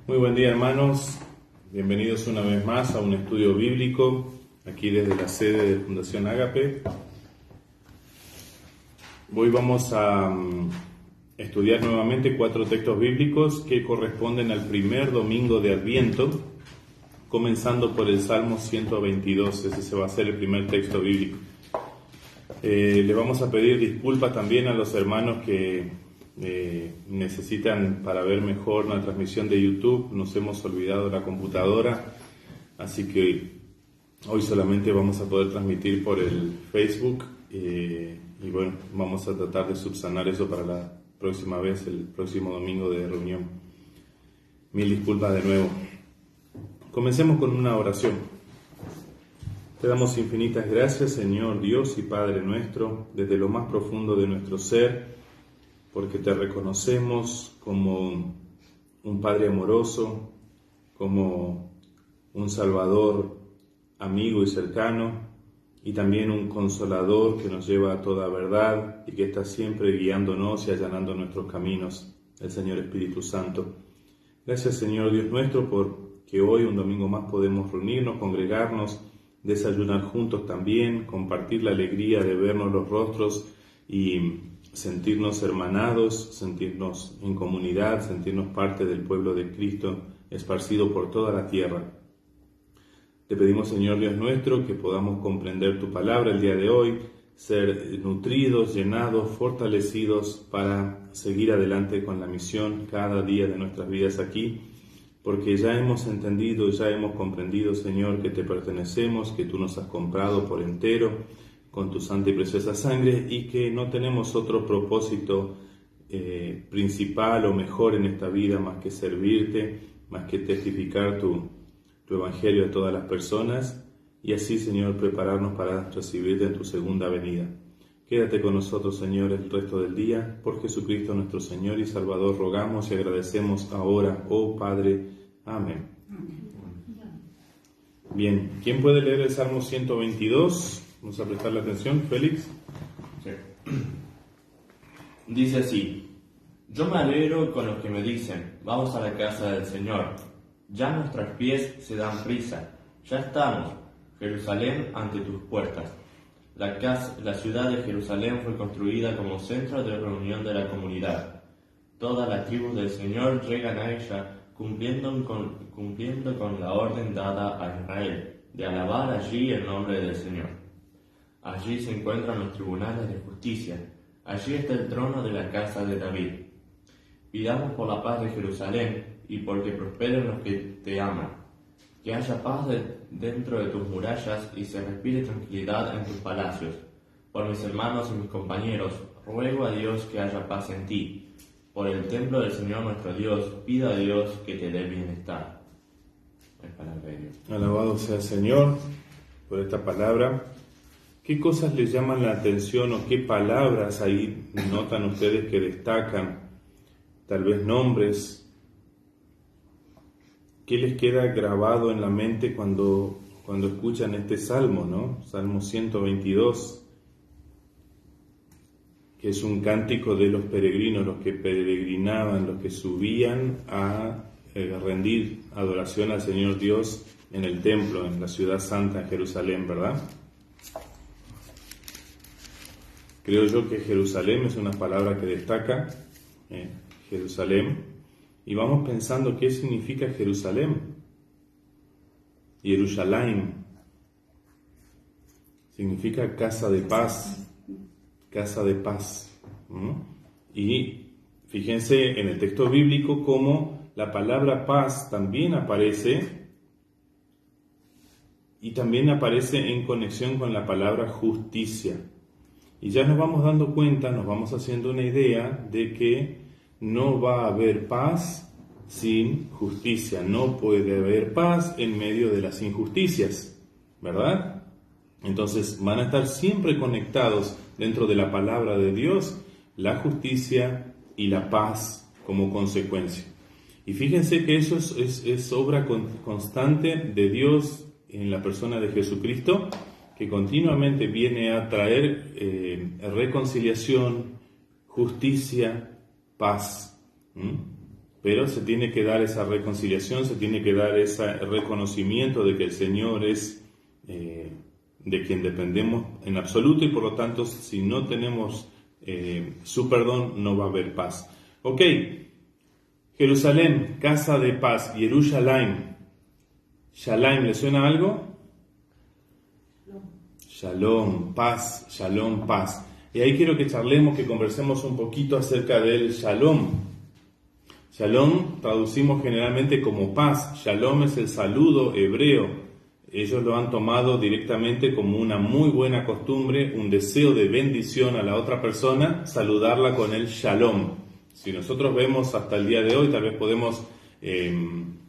Muy buen día, hermanos. Bienvenidos una vez más a un estudio bíblico aquí desde la sede de Fundación Ágape. Hoy vamos a estudiar nuevamente 4 textos bíblicos que corresponden al primer domingo de Adviento, comenzando por el Salmo 122. Ese se va a ser el primer texto bíblico. Le vamos a pedir disculpas también a los hermanos que necesitan para ver mejor la transmisión de YouTube. Nos hemos olvidado la computadora, así que hoy solamente vamos a poder transmitir por el Facebook y bueno, vamos a tratar de subsanar eso para la próxima vez, el próximo domingo de reunión. Mil disculpas de nuevo. Comencemos con una oración. Te damos infinitas gracias, Señor Dios y Padre nuestro, desde lo más profundo de nuestro ser, porque te reconocemos como un Padre amoroso, como un Salvador amigo y cercano, y también un Consolador que nos lleva a toda verdad y que está siempre guiándonos y allanando nuestros caminos, el Señor Espíritu Santo. Gracias, Señor Dios nuestro, porque hoy, un domingo más, podemos reunirnos, congregarnos, desayunar juntos también, compartir la alegría de vernos los rostros y sentirnos hermanados, sentirnos en comunidad, sentirnos parte del pueblo de Cristo esparcido por toda la tierra. Te pedimos, Señor Dios nuestro, que podamos comprender tu palabra el día de hoy, ser nutridos, llenados, fortalecidos para seguir adelante con la misión cada día de nuestras vidas aquí, porque ya hemos entendido, ya hemos comprendido, Señor, que te pertenecemos, que tú nos has comprado por entero con tu santa y preciosa sangre y que no tenemos otro propósito principal o mejor en esta vida más que servirte, más que testificar tu evangelio a todas las personas y así, Señor, prepararnos para recibirte en tu segunda venida. Quédate con nosotros, Señor, el resto del día. Por Jesucristo nuestro Señor y Salvador rogamos y agradecemos ahora, oh Padre. Amén. Bien, ¿quién puede leer el Salmo 122? Vamos a prestarle atención, Félix. Sí. Dice así: yo me alegro con los que me dicen, vamos a la casa del Señor. Ya nuestros pies se dan prisa. Ya estamos, Jerusalén, ante tus puertas. La ciudad de Jerusalén fue construida como centro de reunión de la comunidad. Todas las tribus del Señor llegan a ella, cumpliendo con la orden dada a Israel, de alabar allí el nombre del Señor. Allí se encuentran los tribunales de justicia. Allí está el trono de la casa de David. Pidamos por la paz de Jerusalén y porque prosperen los que te aman. Que haya paz dentro de tus murallas y se respire tranquilidad en tus palacios. Por mis hermanos y mis compañeros, ruego a Dios que haya paz en ti. Por el templo del Señor nuestro Dios, pido a Dios que te dé bienestar. Es palabra de Dios. Alabado sea el Señor por esta palabra. ¿Qué cosas les llaman la atención o qué palabras ahí notan ustedes que destacan? Tal vez nombres. ¿Qué les queda grabado en la mente cuando escuchan este salmo, ¿no? Salmo 122, que es un cántico de los peregrinos, los que peregrinaban, los que subían a rendir adoración al Señor Dios en el templo, en la ciudad santa, en Jerusalén, ¿verdad? Creo yo que Jerusalén es una palabra que destaca, Jerusalén. Y vamos pensando qué significa Jerusalén. Jerusalén significa casa de paz, casa de paz. Y fíjense en el texto bíblico cómo la palabra paz también aparece y también aparece en conexión con la palabra justicia. Y ya nos vamos dando cuenta, nos vamos haciendo una idea de que no va a haber paz sin justicia, no puede haber paz en medio de las injusticias, ¿verdad? Entonces van a estar siempre conectados dentro de la palabra de Dios, la justicia y la paz como consecuencia. Y fíjense que eso es obra constante de Dios en la persona de Jesucristo, que continuamente viene a traer reconciliación, justicia, paz. pero se tiene que dar esa reconciliación, se tiene que dar ese reconocimiento de que el Señor es de quien dependemos en absoluto, y por lo tanto, si no tenemos su perdón, no va a haber paz. Ok, Jerusalén, casa de paz, Yerushalayim. Shalom, ¿le suena algo? Shalom, paz, shalom, paz. Y ahí quiero que charlemos, que conversemos un poquito acerca del shalom. Shalom traducimos generalmente como paz. Shalom es el saludo hebreo. Ellos lo han tomado directamente como una muy buena costumbre, un deseo de bendición a la otra persona, saludarla con el shalom. Si nosotros vemos hasta el día de hoy, tal vez podemos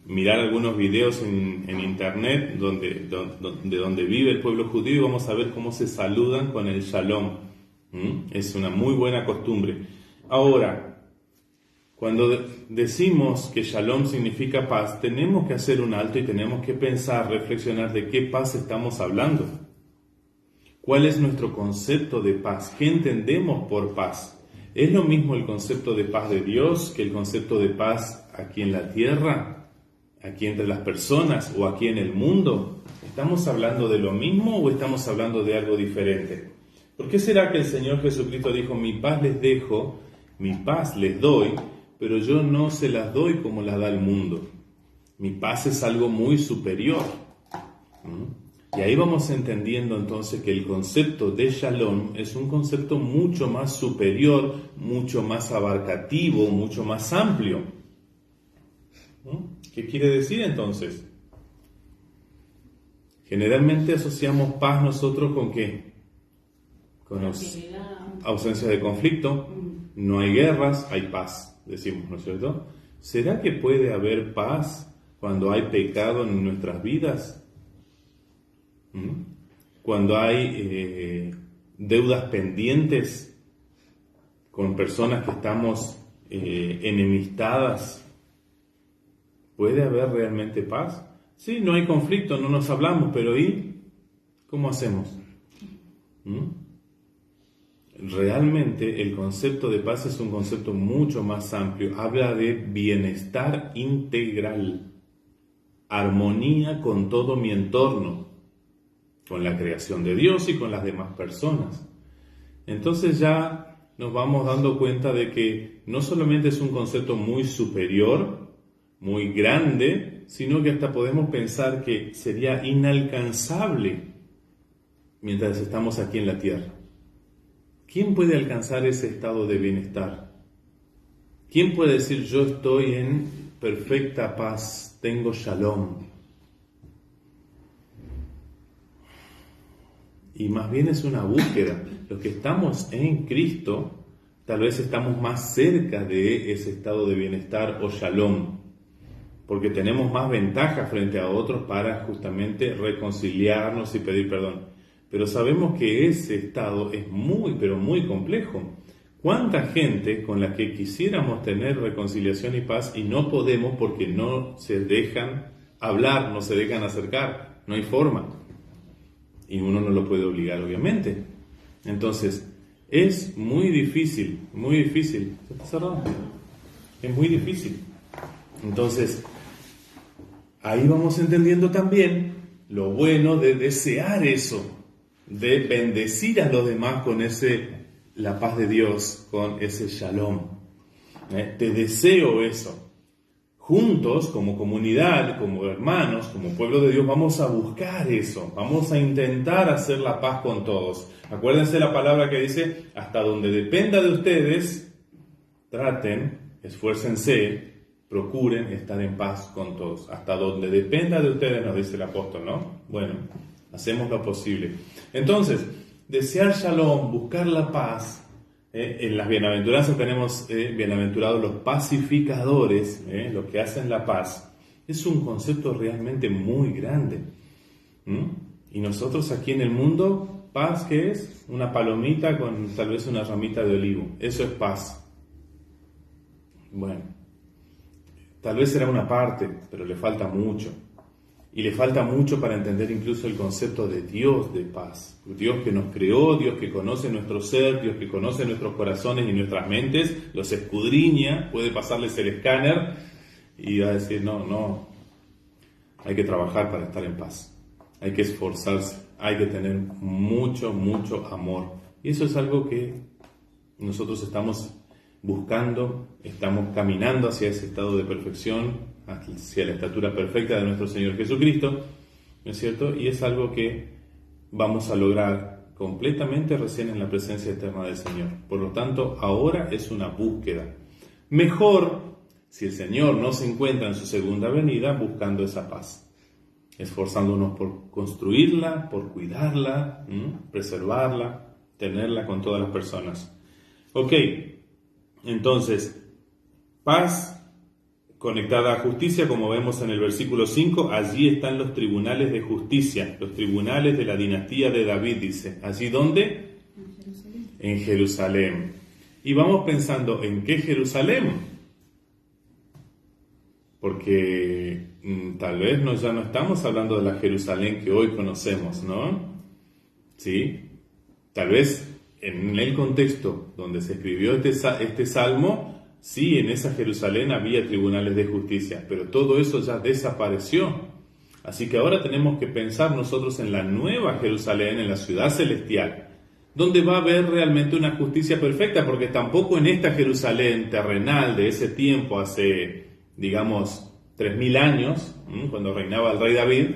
mirar algunos videos en internet de donde vive el pueblo judío, y vamos a ver cómo se saludan con el shalom. Es una muy buena costumbre. Ahora, cuando decimos que shalom significa paz, tenemos que hacer un alto y tenemos que pensar, reflexionar de qué paz estamos hablando. ¿Cuál es nuestro concepto de paz? ¿Qué entendemos por paz? ¿Es lo mismo el concepto de paz de Dios que el concepto de paz aquí en la tierra, aquí entre las personas o aquí en el mundo? ¿Estamos hablando de lo mismo o estamos hablando de algo diferente? ¿Por qué será que el Señor Jesucristo dijo, mi paz les dejo, mi paz les doy, pero yo no se las doy como las da el mundo? Mi paz es algo muy superior. Y ahí vamos entendiendo entonces que el concepto de Shalom es un concepto mucho más superior, mucho más abarcativo, mucho más amplio. ¿Qué quiere decir entonces? Generalmente asociamos paz nosotros ¿con qué? Con ausencia de conflicto, no hay guerras, hay paz, decimos, ¿no es cierto? ¿Será que puede haber paz cuando hay pecado en nuestras vidas? Cuando hay deudas pendientes con personas que estamos enemistadas, ¿puede haber realmente paz? Sí, no hay conflicto, no nos hablamos, pero ¿y cómo hacemos? Realmente el concepto de paz es un concepto mucho más amplio. Habla de bienestar integral, armonía con todo mi entorno, con la creación de Dios y con las demás personas. Entonces ya nos vamos dando cuenta de que no solamente es un concepto muy superior, muy grande, sino que hasta podemos pensar que sería inalcanzable mientras estamos aquí en la tierra. ¿Quién puede alcanzar ese estado de bienestar? ¿Quién puede decir yo estoy en perfecta paz, tengo shalom? Y más bien es una búsqueda. Los que estamos en Cristo, tal vez estamos más cerca de ese estado de bienestar o shalom, porque tenemos más ventaja frente a otros para justamente reconciliarnos y pedir perdón. Pero sabemos que ese estado es muy, pero muy complejo. ¿Cuánta gente con la que quisiéramos tener reconciliación y paz y no podemos porque no se dejan hablar, no se dejan acercar, no hay forma? Y uno no lo puede obligar, obviamente. Entonces, es muy difícil, muy difícil. ¿Se está cerrado? Es muy difícil. Entonces, ahí vamos entendiendo también lo bueno de desear eso, de bendecir a los demás con la paz de Dios, con ese shalom. Te deseo eso. Juntos, como comunidad, como hermanos, como pueblo de Dios, vamos a buscar eso. Vamos a intentar hacer la paz con todos. Acuérdense la palabra que dice, hasta donde dependa de ustedes, traten, esfuércense, procuren estar en paz con todos. Hasta donde dependa de ustedes, nos dice el apóstol, ¿no? Bueno, hacemos lo posible. Entonces, desear shalom, buscar la paz. En las bienaventuranzas tenemos bienaventurados los pacificadores, los que hacen la paz. Es un concepto realmente muy grande. Y nosotros aquí en el mundo, paz, ¿qué es? Una palomita con tal vez una ramita de olivo. Eso es paz. Bueno, tal vez será una parte, pero le falta mucho. Y le falta mucho para entender incluso el concepto de Dios de paz. Dios que nos creó, Dios que conoce nuestro ser, Dios que conoce nuestros corazones y nuestras mentes, los escudriña, puede pasarles el escáner y va a decir, no, hay que trabajar para estar en paz. Hay que esforzarse, hay que tener mucho amor. Y eso es algo que nosotros estamos buscando, estamos caminando hacia ese estado de perfección, hacia la estatura perfecta de nuestro Señor Jesucristo, ¿no es cierto? Y es algo que vamos a lograr completamente recién en la presencia eterna del Señor. Por lo tanto, ahora es una búsqueda. Mejor si el Señor no se encuentra en su segunda venida buscando esa paz, esforzándonos por construirla, por cuidarla, preservarla, tenerla con todas las personas. Ok, entonces, paz conectada a justicia, como vemos en el versículo 5, allí están los tribunales de justicia, los tribunales de la dinastía de David, dice. ¿Allí dónde? En Jerusalén. En Jerusalén. Y vamos pensando, ¿en qué Jerusalén? Porque tal vez ya no estamos hablando de la Jerusalén que hoy conocemos, ¿no? ¿Sí? Tal vez en el contexto donde se escribió este salmo, sí, en esa Jerusalén había tribunales de justicia, pero todo eso ya desapareció. Así que ahora tenemos que pensar nosotros en la nueva Jerusalén, en la ciudad celestial, donde va a haber realmente una justicia perfecta, porque tampoco en esta Jerusalén terrenal de ese tiempo, hace, digamos, 3000 años, cuando reinaba el rey David,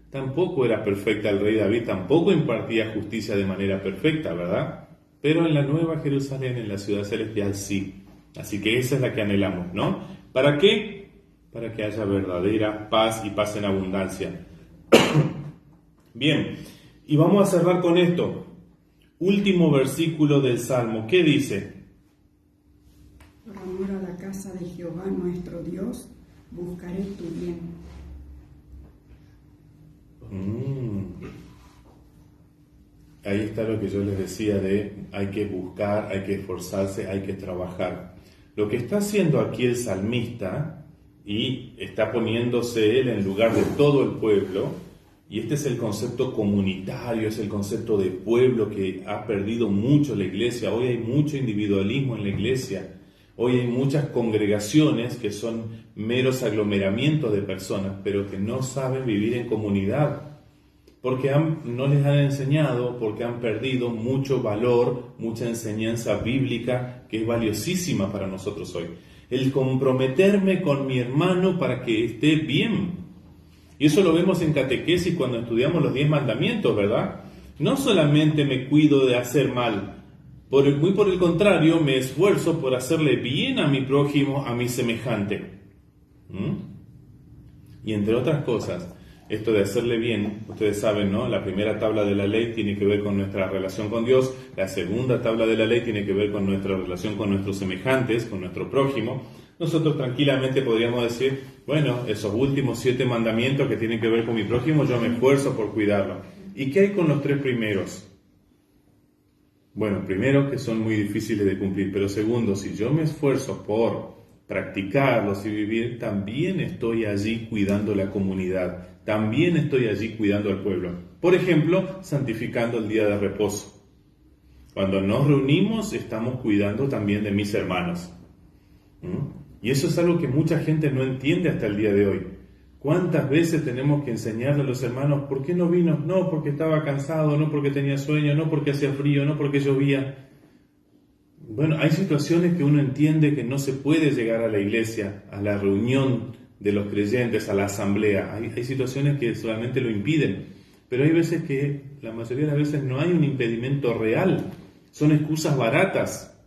tampoco era perfecta el rey David, tampoco impartía justicia de manera perfecta, ¿verdad? Pero en la nueva Jerusalén, en la ciudad celestial, sí. Así que esa es la que anhelamos, ¿no? ¿Para qué? Para que haya verdadera paz y paz en abundancia. Bien, y vamos a cerrar con esto. Último versículo del Salmo. ¿Qué dice? Por amor a la casa de Jehová nuestro Dios, buscaré tu bien. Ahí está lo que yo les decía de hay que buscar, hay que esforzarse, hay que trabajar. Lo que está haciendo aquí el salmista, y está poniéndose él en lugar de todo el pueblo, y este es el concepto comunitario, es el concepto de pueblo que ha perdido mucho la iglesia. Hoy hay mucho individualismo en la iglesia, hoy hay muchas congregaciones que son meros aglomeramientos de personas, pero que no saben vivir en comunidad, porque no les han enseñado, porque han perdido mucho valor, mucha enseñanza bíblica que es valiosísima para nosotros hoy. El comprometerme con mi hermano para que esté bien. Y eso lo vemos en catequesis cuando estudiamos los 10 mandamientos, ¿verdad? No solamente me cuido de hacer mal, muy por el contrario, me esfuerzo por hacerle bien a mi prójimo, a mi semejante. Y entre otras cosas, esto de hacerle bien, ustedes saben, ¿no? La primera tabla de la ley tiene que ver con nuestra relación con Dios, la segunda tabla de la ley tiene que ver con nuestra relación con nuestros semejantes, con nuestro prójimo. Nosotros tranquilamente podríamos decir, bueno, esos últimos 7 mandamientos que tienen que ver con mi prójimo, yo me esfuerzo por cuidarlo. ¿Y qué hay con los 3 primeros? Bueno, primero que son muy difíciles de cumplir, pero segundo, si yo me esfuerzo por practicarlos y vivir, también estoy allí cuidando la comunidad. También estoy allí cuidando al pueblo. Por ejemplo, santificando el día de reposo. Cuando nos reunimos, estamos cuidando también de mis hermanos. Y eso es algo que mucha gente no entiende hasta el día de hoy. ¿Cuántas veces tenemos que enseñarle a los hermanos por qué no vino? No porque estaba cansado, no porque tenía sueño, no porque hacía frío, no porque llovía. Bueno, hay situaciones que uno entiende que no se puede llegar a la iglesia, a la reunión de los creyentes, a la asamblea. Hay situaciones que solamente lo impiden, pero hay veces que, la mayoría de las veces, no hay un impedimento real, son excusas baratas.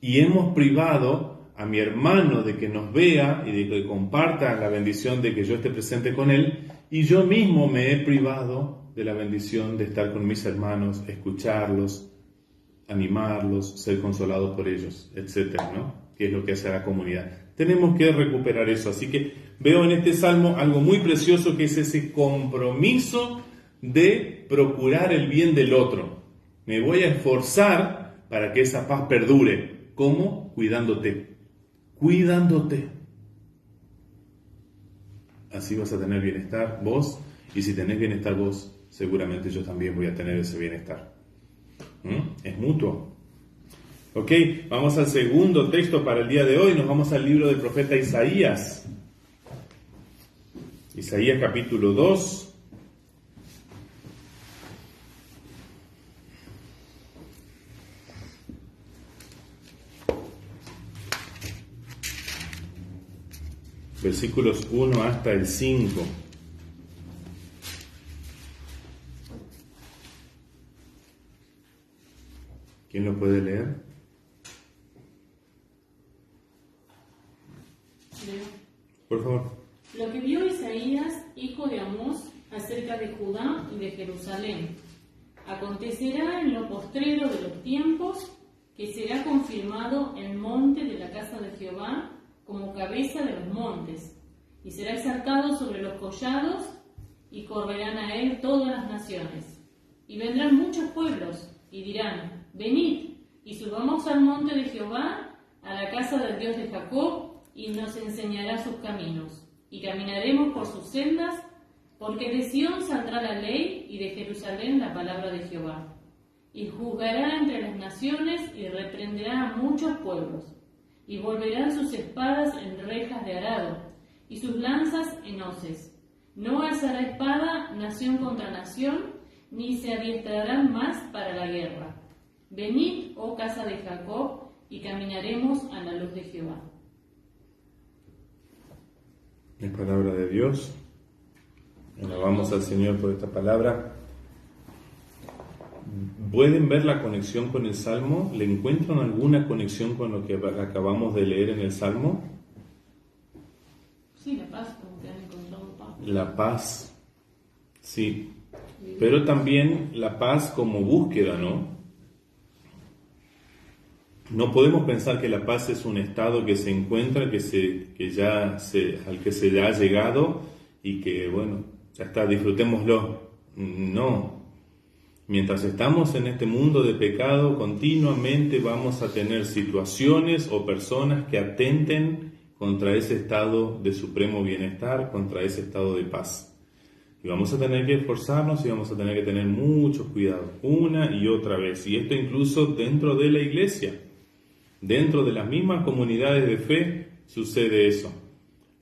Y hemos privado a mi hermano de que nos vea y de que comparta la bendición de que yo esté presente con él, y yo mismo me he privado de la bendición de estar con mis hermanos, escucharlos, animarlos, ser consolados por ellos, etcétera, ¿no? Que es lo que hace la comunidad. Tenemos que recuperar eso. Así que veo en este salmo algo muy precioso, que es ese compromiso de procurar el bien del otro. Me voy a esforzar para que esa paz perdure. ¿Cómo? Cuidándote. Cuidándote. así vas a tener bienestar vos, y si tenés bienestar vos, seguramente yo también voy a tener ese bienestar. Es mutuo. Ok, vamos al segundo texto para el día de hoy. Nos vamos al libro del profeta Isaías. Isaías capítulo 2. Versículos 1 hasta el 5. ¿Quién lo puede leer? Leo. Por favor. Lo que vio Isaías, hijo de Amós, acerca de Judá y de Jerusalén. Acontecerá en lo postrero de los tiempos que será confirmado el monte de la casa de Jehová como cabeza de los montes, y será exaltado sobre los collados, y correrán a él todas las naciones. Y vendrán muchos pueblos, y dirán: venid, y subamos al monte de Jehová, a la casa del Dios de Jacob, y nos enseñará sus caminos. Y caminaremos por sus sendas, porque de Sión saldrá la ley, y de Jerusalén la palabra de Jehová. Y juzgará entre las naciones, y reprenderá a muchos pueblos. Y volverán sus espadas en rejas de arado, y sus lanzas en hoces. No alzará espada nación contra nación, ni se adiestrarán más para la guerra. Venid, oh casa de Jacob, y caminaremos a la luz de Jehová. La palabra de Dios. Alabamos al Señor por esta palabra. ¿Pueden ver la conexión con el Salmo? ¿Le encuentran alguna conexión con lo que acabamos de leer en el Salmo? Sí, la paz, como que han encontrado paz. La paz, sí. Pero también la paz como búsqueda, ¿no? No podemos pensar que la paz es un estado que se encuentra, al que se ya ha llegado y que, bueno, ya está, disfrutémoslo. No. Mientras estamos en este mundo de pecado, continuamente vamos a tener situaciones o personas que atenten contra ese estado de supremo bienestar, contra ese estado de paz. Y vamos a tener que esforzarnos y vamos a tener que tener mucho cuidado, una y otra vez. Y esto incluso dentro de la iglesia, dentro de las mismas comunidades de fe, sucede eso.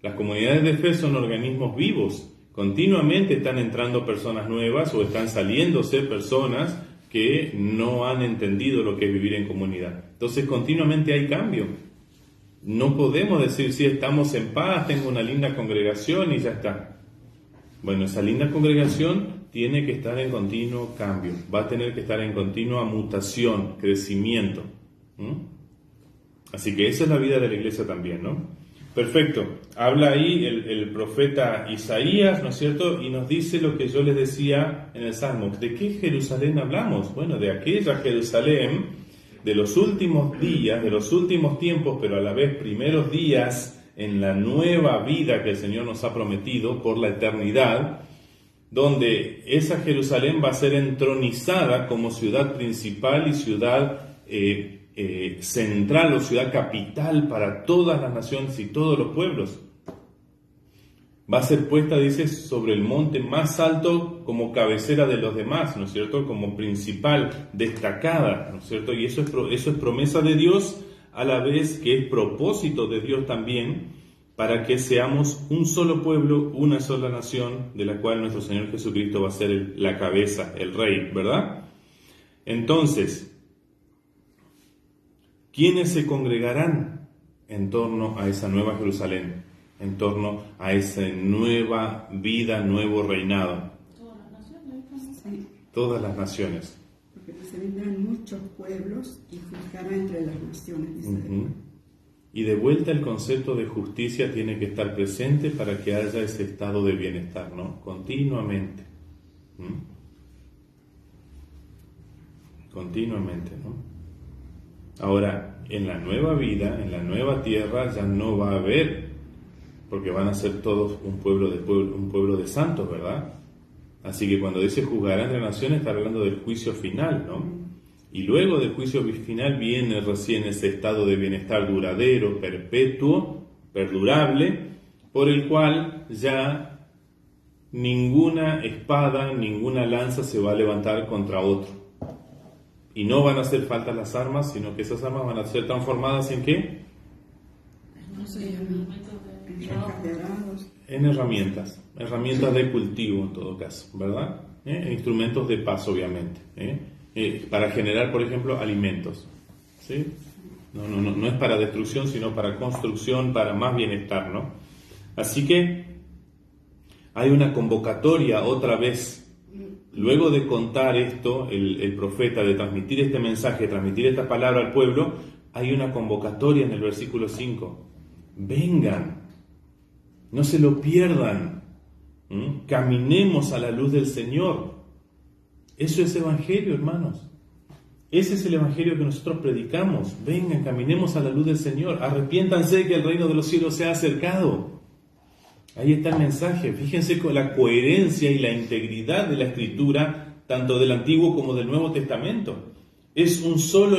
Las comunidades de fe son organismos vivos. Continuamente están entrando personas nuevas o están saliéndose personas que no han entendido lo que es vivir en comunidad. Entonces continuamente hay cambio. No podemos decir, si estamos en paz, tengo una linda congregación y ya está. Bueno, esa linda congregación tiene que estar en continuo cambio, va a tener que estar en continua mutación, crecimiento. Así que esa es la vida de la iglesia también, ¿no? Perfecto. Habla ahí el profeta Isaías, ¿no es cierto? Y nos dice lo que yo les decía en el Salmo. ¿De qué Jerusalén hablamos? Bueno, de aquella Jerusalén, de los últimos días, de los últimos tiempos, pero a la vez primeros días en la nueva vida que el Señor nos ha prometido por la eternidad, donde esa Jerusalén va a ser entronizada como ciudad principal y ciudad central o ciudad capital para todas las naciones y todos los pueblos. Va a ser puesta, dice, sobre el monte más alto como cabecera de los demás, ¿no es cierto? Como principal, destacada, ¿no es cierto? Y eso es promesa de Dios, a la vez que es propósito de Dios también, para que seamos un solo pueblo, una sola nación, de la cual nuestro Señor Jesucristo va a ser la cabeza, el rey, ¿verdad? Entonces, ¿quiénes se congregarán en torno a esa nueva Jerusalén? En torno a esa nueva vida, nuevo reinado. Todas las naciones. Sí, Todas las naciones. porque se vendrán muchos pueblos y juzgará entre las naciones, dice. Y de vuelta el concepto de justicia tiene que estar presente para que haya ese estado de bienestar, ¿no? Continuamente. Continuamente, ¿no? Ahora, en la nueva vida, en la nueva tierra, ya no va a haber, porque van a ser todos un pueblo de santos, ¿verdad? Así que cuando dice juzgará entre naciones, está hablando del juicio final, ¿no? Y luego del juicio final viene recién ese estado de bienestar duradero, perpetuo, perdurable, por el cual ya ninguna espada, ninguna lanza se va a levantar contra otro. Y no van a hacer falta las armas, sino que esas armas van a ser transformadas ¿en qué? No sé, en rocas de arados. En herramientas de cultivo en todo caso, ¿verdad? Instrumentos de paz, obviamente, para generar, por ejemplo, alimentos, ¿sí? No es para destrucción, sino para construcción, para más bienestar, ¿no? Así que hay una convocatoria otra vez. Luego de contar esto, el profeta, de transmitir este mensaje, transmitir esta palabra al pueblo, hay una convocatoria en el versículo 5. Vengan, no se lo pierdan, caminemos a la luz del Señor. Eso es evangelio, hermanos. Ese es el evangelio que nosotros predicamos. Vengan, caminemos a la luz del Señor. Arrepiéntanse que el reino de los cielos se ha acercado. Ahí está el mensaje. Fíjense con la coherencia y la integridad de la Escritura, tanto del Antiguo como del Nuevo Testamento. Es uno solo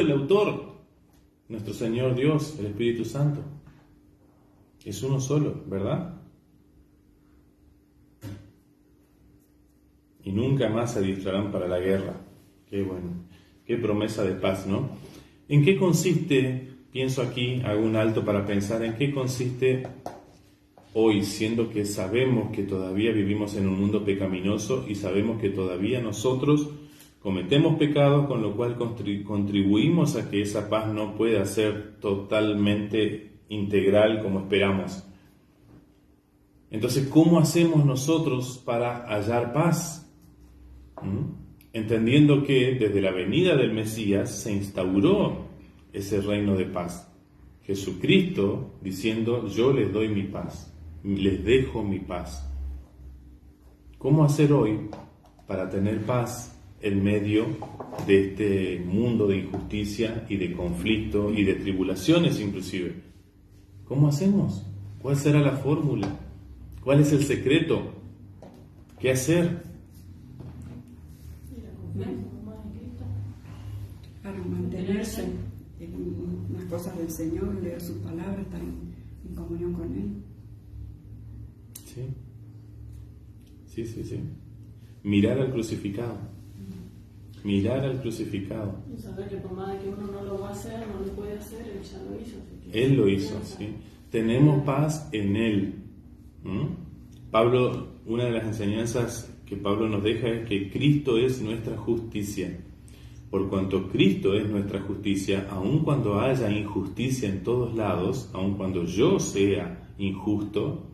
el autor, nuestro Señor Dios, el Espíritu Santo. Es uno solo, ¿verdad? Y nunca más se adiestrarán para la guerra. Qué bueno, qué promesa de paz, ¿no? ¿En qué consiste, pienso aquí, hago un alto para pensar, en qué consiste hoy, siendo que sabemos que todavía vivimos en un mundo pecaminoso y sabemos que todavía nosotros cometemos pecados, con lo cual contribuimos a que esa paz no pueda ser totalmente integral como esperamos? Entonces, ¿cómo hacemos nosotros para hallar paz? Entendiendo que desde la venida del Mesías se instauró ese reino de paz. Jesucristo diciendo, yo les doy mi paz, les dejo mi paz. ¿Cómo hacer hoy para tener paz en medio de este mundo de injusticia y de conflicto y de tribulaciones inclusive? ¿Cómo hacemos? ¿Cuál será la fórmula? ¿Cuál es el secreto? ¿Qué hacer? Para mantenerse en las cosas del Señor, leer su palabra, estar en comunión con Él. Sí. Mirar al crucificado. Mirar al crucificado. Y saber que por más que uno no lo va a hacer, no lo puede hacer, Él ya lo hizo. Él lo hizo, sí. Tenemos paz en Él. Pablo, una de las enseñanzas que Pablo nos deja es que Cristo es nuestra justicia. Por cuanto Cristo es nuestra justicia, aun cuando haya injusticia en todos lados, aun cuando yo sea injusto,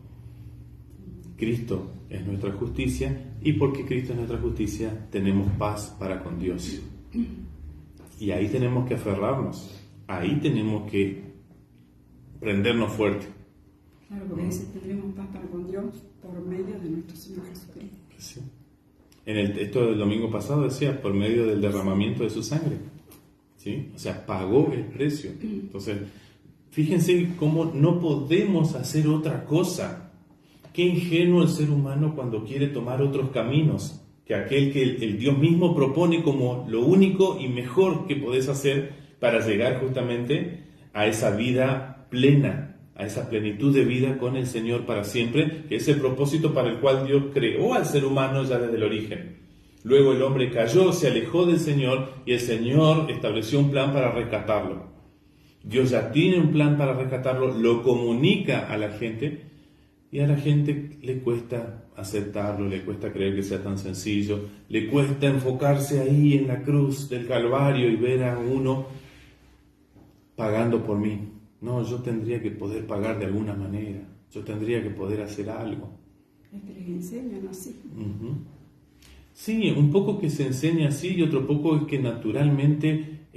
Cristo es nuestra justicia, y porque Cristo es nuestra justicia, tenemos paz para con Dios. Y ahí tenemos que aferrarnos, ahí tenemos que prendernos fuerte. Claro, porque dice, tendremos paz para con Dios por medio de nuestro Señor Jesucristo. Sí. Esto del domingo pasado decía, por medio del derramamiento de su sangre, ¿sí? O sea, pagó el precio. Entonces, fíjense cómo no podemos hacer otra cosa. Qué ingenuo el ser humano cuando quiere tomar otros caminos que aquel que el Dios mismo propone como lo único y mejor que podés hacer para llegar justamente a esa vida plena, a esa plenitud de vida con el Señor para siempre, que es el propósito para el cual Dios creó al ser humano ya desde el origen. Luego el hombre cayó, se alejó del Señor y el Señor estableció un plan para rescatarlo. Dios ya tiene un plan para rescatarlo, lo comunica a la gente y a la gente le cuesta aceptarlo, le cuesta creer que sea tan sencillo, le cuesta enfocarse ahí en la cruz del Calvario y ver a uno pagando por mí. No, yo tendría que poder pagar de alguna manera, yo tendría que poder hacer algo. Es que les enseñan así. Sí, un poco que se enseña así y otro poco es que naturalmente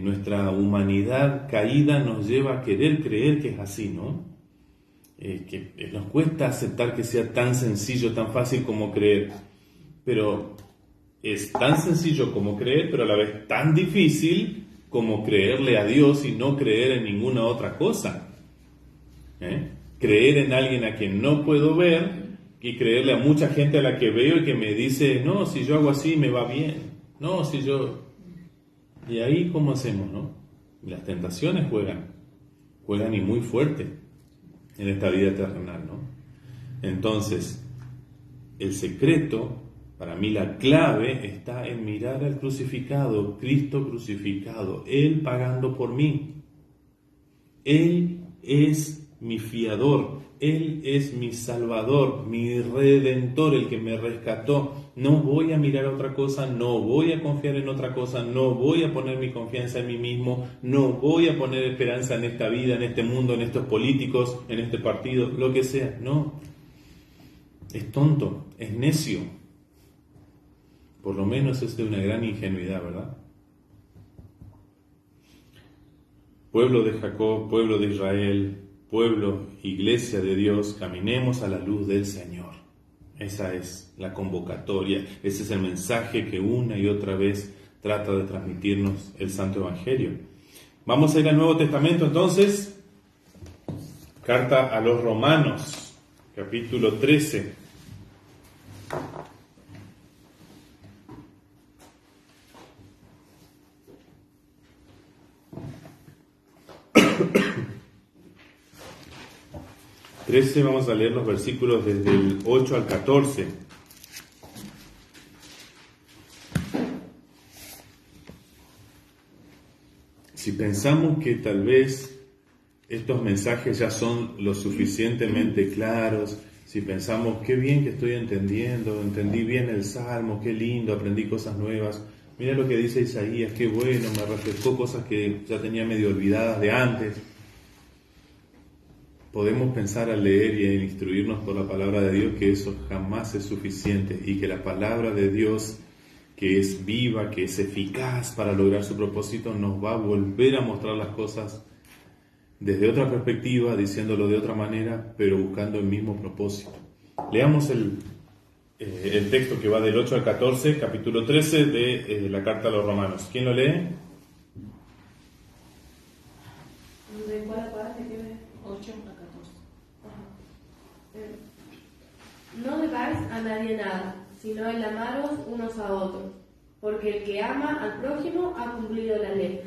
nuestra humanidad caída nos lleva a querer creer que es así, ¿no? Que nos cuesta aceptar que sea tan sencillo, tan fácil como creer. Pero es tan sencillo como creer, pero a la vez tan difícil como creerle a Dios y no creer en ninguna otra cosa. Creer en alguien a quien no puedo ver y creerle a mucha gente a la que veo y que me dice, no, si yo hago así me va bien. No, si yo... Y ahí, ¿cómo hacemos, no? Las tentaciones juegan y muy fuerte. en esta vida terrenal, ¿no? Entonces, el secreto, para mí la clave, está en mirar al crucificado, Cristo crucificado, Él pagando por mí. Él es mi fiador, Él es mi salvador, mi redentor, el que me rescató. No voy a mirar a otra cosa, no voy a confiar en otra cosa, no voy a poner mi confianza en mí mismo, no voy a poner esperanza en esta vida, en este mundo, en estos políticos, en este partido, lo que sea. No, es tonto, es necio. Por lo menos es de una gran ingenuidad, ¿verdad? Pueblo de Jacob, pueblo de Israel, pueblo, iglesia de Dios, caminemos a la luz del Señor. Esa es la convocatoria, ese es el mensaje que una y otra vez trata de transmitirnos el Santo Evangelio. Vamos a ir al Nuevo Testamento entonces. Carta a los Romanos, capítulo 13. Vamos a leer los versículos desde el 8 al 14. Si pensamos que tal vez estos mensajes ya son lo suficientemente claros, si pensamos qué bien que estoy entendiendo, entendí bien el Salmo, qué lindo, aprendí cosas nuevas, mira lo que dice Isaías, qué bueno, me refrescó cosas que ya tenía medio olvidadas de antes. Podemos pensar al leer y al instruirnos por la palabra de Dios que eso jamás es suficiente y que la palabra de Dios, que es viva, que es eficaz para lograr su propósito, nos va a volver a mostrar las cosas desde otra perspectiva, diciéndolo de otra manera, pero buscando el mismo propósito. Leamos el texto que va del 8 al 14, capítulo 13 de la Carta a los Romanos. ¿Quién lo lee? ¿De cuál parte tiene? 8 a 14. No debáis a nadie nada, sino el amaros unos a otros, porque el que ama al prójimo ha cumplido la ley.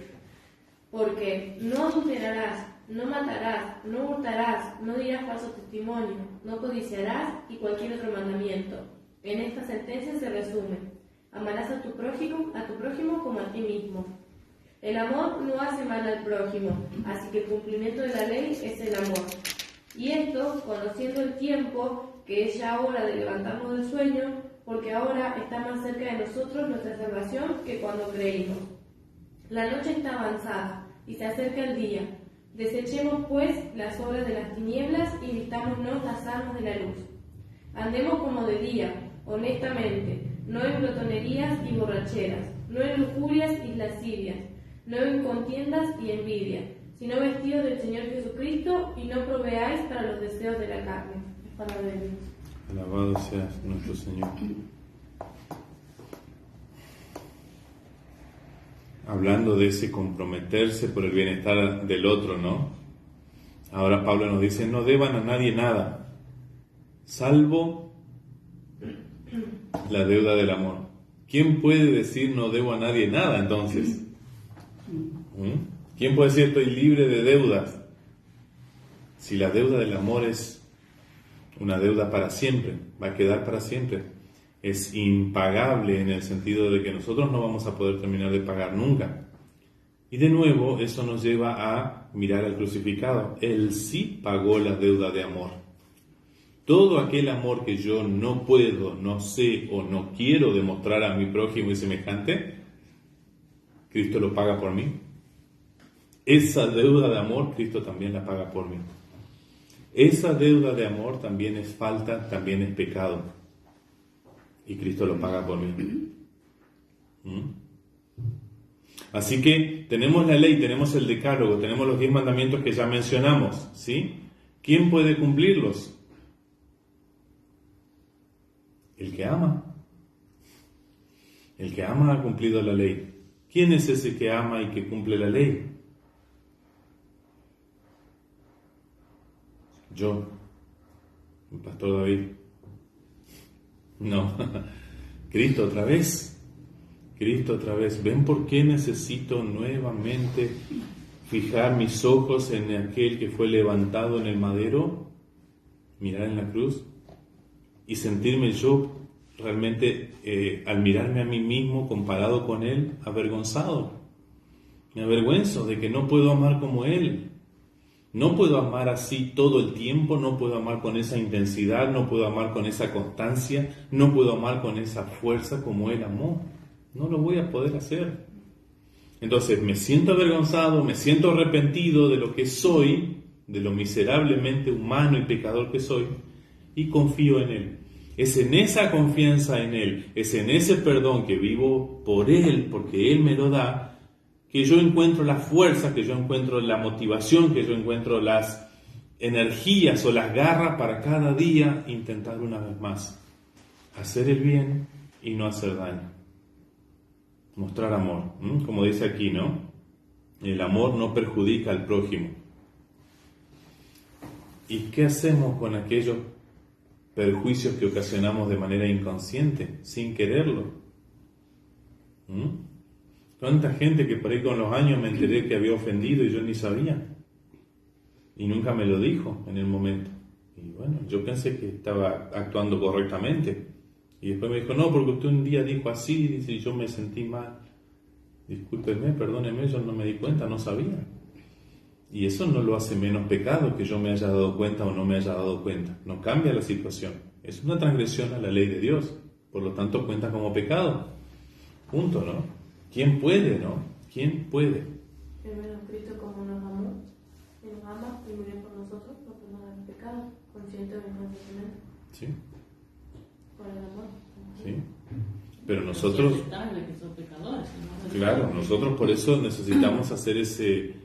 Porque no adulterarás, no matarás, no hurtarás, no dirás falso testimonio, no codiciarás y cualquier otro mandamiento. En esta sentencia se resume: amarás a tu prójimo como a ti mismo. El amor no hace mal al prójimo, así que el cumplimiento de la ley es el amor. Y esto, conociendo el tiempo, que es ya hora de levantarnos del sueño, porque ahora está más cerca de nosotros nuestra salvación que cuando creímos. La noche está avanzada y se acerca el día. Desechemos pues las obras de las tinieblas y vistámonos las armas de la luz. Andemos como de día, honestamente, no en glotonerías y borracheras, no en lujurias y lascivias, no en contiendas y envidia, sino vestidos del Señor Jesucristo y no proveáis para los deseos de la carne. Es palabra de Dios. Alabado sea nuestro Señor. Hablando de ese comprometerse por el bienestar del otro, ¿no? Ahora Pablo nos dice, no deban a nadie nada, salvo la deuda del amor. ¿Quién puede decir no debo a nadie nada entonces? ¿Quién puede decir estoy libre de deudas? Si la deuda del amor es una deuda para siempre, va a quedar para siempre. Es impagable en el sentido de que nosotros no vamos a poder terminar de pagar nunca. Y de nuevo, eso nos lleva a mirar al crucificado. Él sí pagó la deuda de amor. Todo aquel amor que yo no puedo, no sé o no quiero demostrar a mi prójimo y semejante, Cristo lo paga por mí. Esa deuda de amor, Cristo también la paga por mí. Esa deuda de amor también es falta, también es pecado. Y Cristo lo paga por mí. Así que tenemos la ley, tenemos el decálogo, tenemos los 10 mandamientos que ya mencionamos, ¿sí? ¿Quién puede cumplirlos? El que ama. El que ama ha cumplido la ley. ¿Quién es ese que ama y que cumple la ley? Yo, el pastor David. No, Cristo otra vez. Cristo otra vez. ¿Ven por qué necesito nuevamente fijar mis ojos en aquel que fue levantado en el madero, mirar en la cruz y sentirme yo realmente, al mirarme a mí mismo comparado con Él, avergonzado. Me avergüenzo de que no puedo amar como Él. No puedo amar así todo el tiempo, no puedo amar con esa intensidad, no puedo amar con esa constancia, no puedo amar con esa fuerza como Él amó. No lo voy a poder hacer. Entonces me siento avergonzado, me siento arrepentido de lo que soy, de lo miserablemente humano y pecador que soy, y confío en Él. Es en esa confianza en Él, es en ese perdón que vivo por Él, porque Él me lo da, que yo encuentro la fuerza, que yo encuentro la motivación, que yo encuentro las energías o las garras para cada día intentar una vez más hacer el bien y no hacer daño. Mostrar amor, como dice aquí, ¿no? El amor no perjudica al prójimo. ¿Y qué hacemos con aquellos perjuicios que ocasionamos de manera inconsciente, sin quererlo? ¿Cuánta gente que por ahí con los años me enteré que había ofendido y yo ni sabía? Y nunca me lo dijo en el momento. Y bueno, yo pensé que estaba actuando correctamente. Y después me dijo, no, porque usted un día dijo así, y yo me sentí mal. Discúlpeme, perdóneme, yo no me di cuenta, no sabía. Y eso no lo hace menos pecado que yo me haya dado cuenta o no me haya dado cuenta. No cambia la situación. Es una transgresión a la ley de Dios. Por lo tanto, cuenta como pecado. Punto, ¿no? ¿Quién puede, no? ¿Quién puede? Primero Cristo como nos amó, y nos ama y murió por nosotros, por perdonar el pecado, consciente o inconscientemente. Sí. Por el amor. Sí. Pero nosotros... Que son pecadores, ¿no? Claro, nosotros por eso necesitamos hacer ese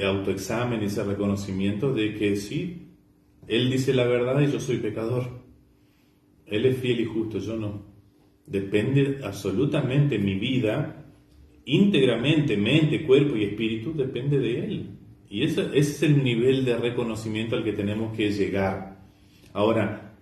autoexamen, ese reconocimiento de que sí, Él dice la verdad y yo soy pecador. Él es fiel y justo, yo no. Depende absolutamente mi vida, íntegramente, mente, cuerpo y espíritu, depende de Él. Y ese es el nivel de reconocimiento al que tenemos que llegar. Ahora,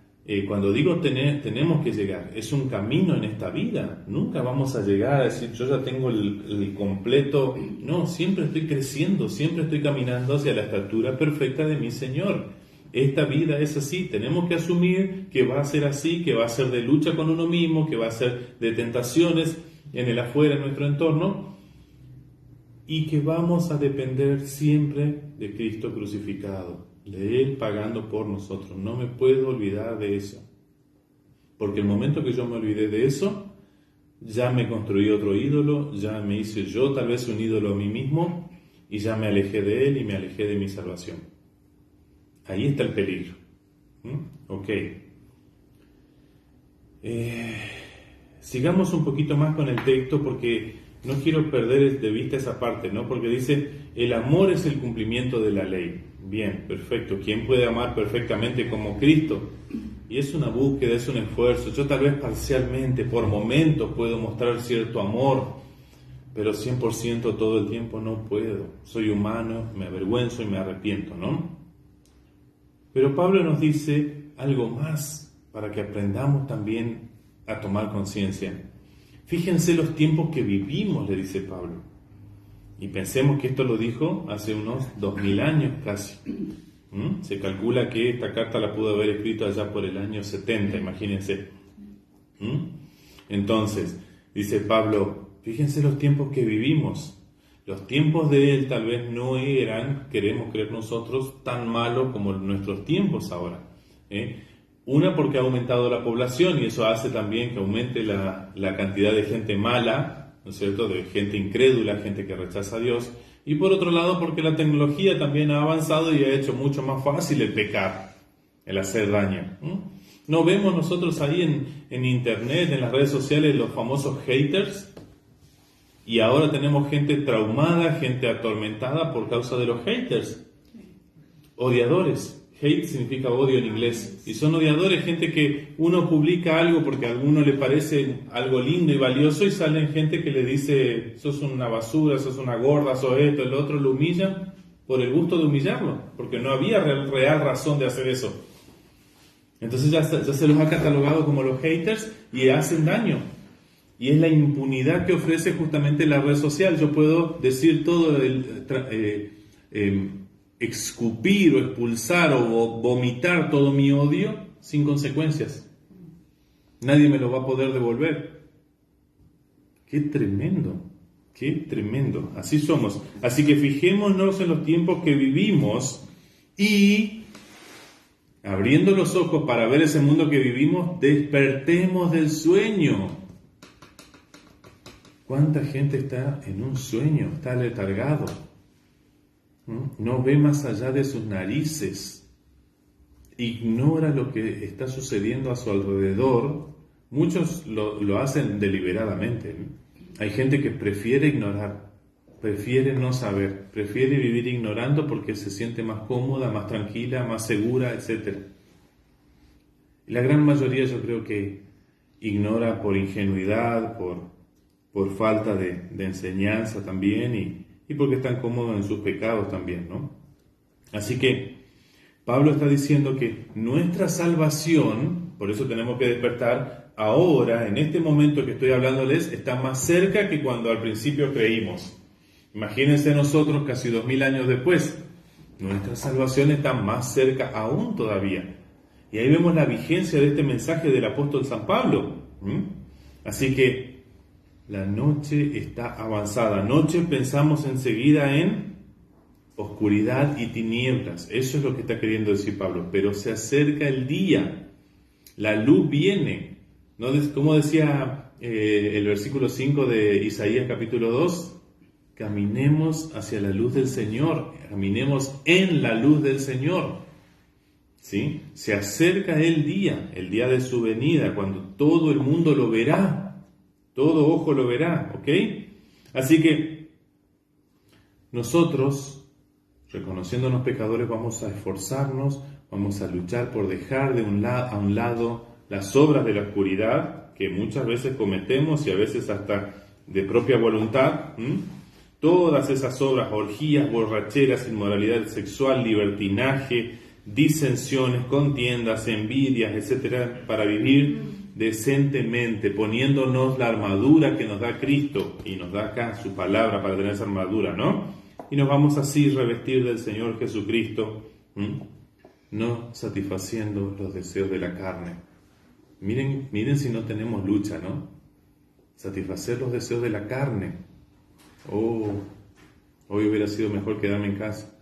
cuando digo tenemos que llegar, es un camino en esta vida. Nunca vamos a llegar a decir, yo ya tengo el completo. No, siempre estoy creciendo, siempre estoy caminando hacia la estatura perfecta de mi Señor. Esta vida es así, tenemos que asumir que va a ser así, que va a ser de lucha con uno mismo, que va a ser de tentaciones en el afuera, en nuestro entorno, y que vamos a depender siempre de Cristo crucificado, de Él pagando por nosotros. No me puedo olvidar de eso, porque el momento que yo me olvidé de eso, ya me construí otro ídolo, ya me hice yo tal vez un ídolo a mí mismo, y ya me alejé de Él y me alejé de mi salvación. Ahí está el peligro. Ok. Sigamos un poquito más con el texto porque no quiero perder de vista esa parte, ¿no? Porque dice, el amor es el cumplimiento de la ley. Bien, perfecto. ¿Quién puede amar perfectamente como Cristo? Y es una búsqueda, es un esfuerzo. Yo tal vez parcialmente, por momentos, puedo mostrar cierto amor, pero 100% todo el tiempo no puedo. Soy humano, me avergüenzo y me arrepiento, ¿no? Pero Pablo nos dice algo más para que aprendamos también a tomar conciencia. Fíjense los tiempos que vivimos, le dice Pablo. Y pensemos que esto lo dijo hace unos 2000 años casi. Se calcula que esta carta la pudo haber escrito allá por el año 70, imagínense. Entonces, dice Pablo, fíjense los tiempos que vivimos. Los tiempos de Él tal vez no eran, queremos creer nosotros, tan malos como nuestros tiempos ahora. Una, porque ha aumentado la población y eso hace también que aumente la cantidad de gente mala, ¿no es cierto?, de gente incrédula, gente que rechaza a Dios. Y por otro lado, porque la tecnología también ha avanzado y ha hecho mucho más fácil el pecar, el hacer daño. ¿No vemos nosotros ahí en internet, en las redes sociales, los famosos haters? Y ahora tenemos gente traumada, gente atormentada por causa de los haters. Odiadores. Hate significa odio en inglés. Y son odiadores, gente que uno publica algo porque a alguno le parece algo lindo y valioso y salen gente que le dice, sos una basura, sos una gorda, sos esto, el otro, lo humillan por el gusto de humillarlo, porque no había real razón de hacer eso. Entonces ya se los ha catalogado como los haters y hacen daño. Y es la impunidad que ofrece justamente la red social. Yo puedo decir todo, escupir o expulsar o vomitar todo mi odio sin consecuencias. Nadie me lo va a poder devolver. ¡Qué tremendo! ¡Qué tremendo! Así somos. Así que fijémonos en los tiempos que vivimos y, abriendo los ojos para ver ese mundo que vivimos, despertemos del sueño. ¿Cuánta gente está en un sueño? Está letargado. No ve más allá de sus narices. Ignora lo que está sucediendo a su alrededor. Muchos lo hacen deliberadamente. Hay gente que prefiere ignorar, prefiere no saber, prefiere vivir ignorando porque se siente más cómoda, más tranquila, más segura, etc. Y la gran mayoría yo creo que ignora por ingenuidad, por falta de enseñanza también y porque están cómodos en sus pecados también, ¿no? Así que Pablo está diciendo que nuestra salvación, por eso tenemos que despertar, ahora, en este momento que estoy hablándoles, está más cerca que cuando al principio creímos. Imagínense nosotros casi 2000 años después, nuestra salvación está más cerca aún todavía. Y ahí vemos la vigencia de este mensaje del apóstol San Pablo. Así que la noche está avanzada. Noche pensamos enseguida en oscuridad y tinieblas. Eso es lo que está queriendo decir Pablo. Pero se acerca el día. La luz viene. ¿No? Como decía el versículo 5 de Isaías capítulo 2. Caminemos hacia la luz del Señor. Caminemos en la luz del Señor. ¿Sí? Se acerca el día de su venida, cuando todo el mundo lo verá. Todo ojo lo verá, ¿ok? Así que nosotros, reconociéndonos pecadores, vamos a esforzarnos, vamos a luchar por dejar a un lado las obras de la oscuridad que muchas veces cometemos y a veces hasta de propia voluntad. Todas esas obras, orgías, borracheras, inmoralidad sexual, libertinaje, disensiones, contiendas, envidias, etcétera, para vivir decentemente, poniéndonos la armadura que nos da Cristo y nos da acá su palabra para tener esa armadura, ¿no? Y nos vamos así revestir del Señor Jesucristo, no satisfaciendo los deseos de la carne. Miren si no tenemos lucha, ¿no? Satisfacer los deseos de la carne. Hoy hubiera sido mejor quedarme en casa.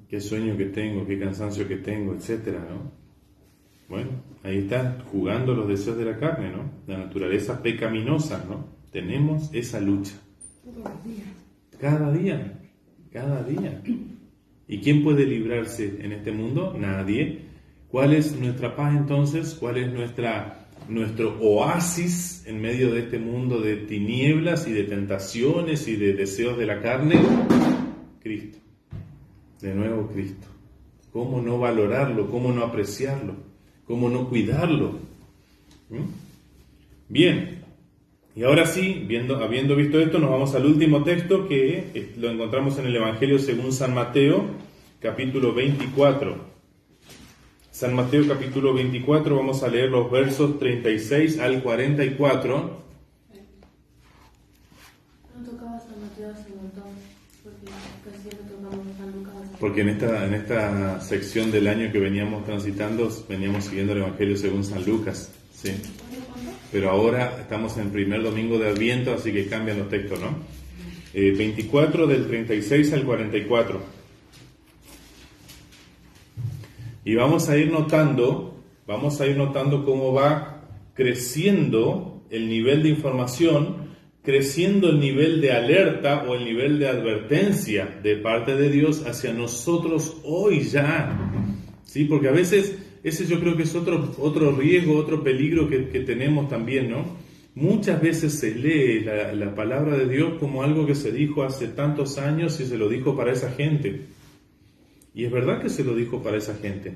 Qué sueño que tengo, qué cansancio que tengo, etcétera, ¿no? Bueno, ahí están jugando los deseos de la carne, ¿no? La naturaleza pecaminosa, ¿no? Tenemos esa lucha. Cada día. ¿Y quién puede librarse en este mundo? Nadie. ¿Cuál es nuestra paz entonces? ¿Cuál es nuestro oasis en medio de este mundo de tinieblas y de tentaciones y de deseos de la carne? Cristo. De nuevo Cristo. ¿Cómo no valorarlo? ¿Cómo no apreciarlo? ¿Cómo no cuidarlo? Bien, y ahora sí, habiendo visto esto, nos vamos al último texto que lo encontramos en el Evangelio según San Mateo, capítulo 24. San Mateo, capítulo 24, vamos a leer los versos 36 al 44. No tocaba San Mateo hace un montón, porque casi no tocamos San Lucas. Porque en esta sección del año que veníamos transitando, veníamos siguiendo el Evangelio según San Lucas, ¿sí? Pero ahora estamos en el primer domingo de Adviento, así que cambian los textos, ¿no? 24 del 36 al 44. Y vamos a ir notando cómo va creciendo el nivel de información, creciendo el nivel de alerta o el nivel de advertencia de parte de Dios hacia nosotros hoy ya. ¿Sí? Porque a veces ese yo creo que es otro riesgo, otro peligro que tenemos también, ¿no? Muchas veces se lee la palabra de Dios como algo que se dijo hace tantos años y se lo dijo para esa gente. Y es verdad que se lo dijo para esa gente,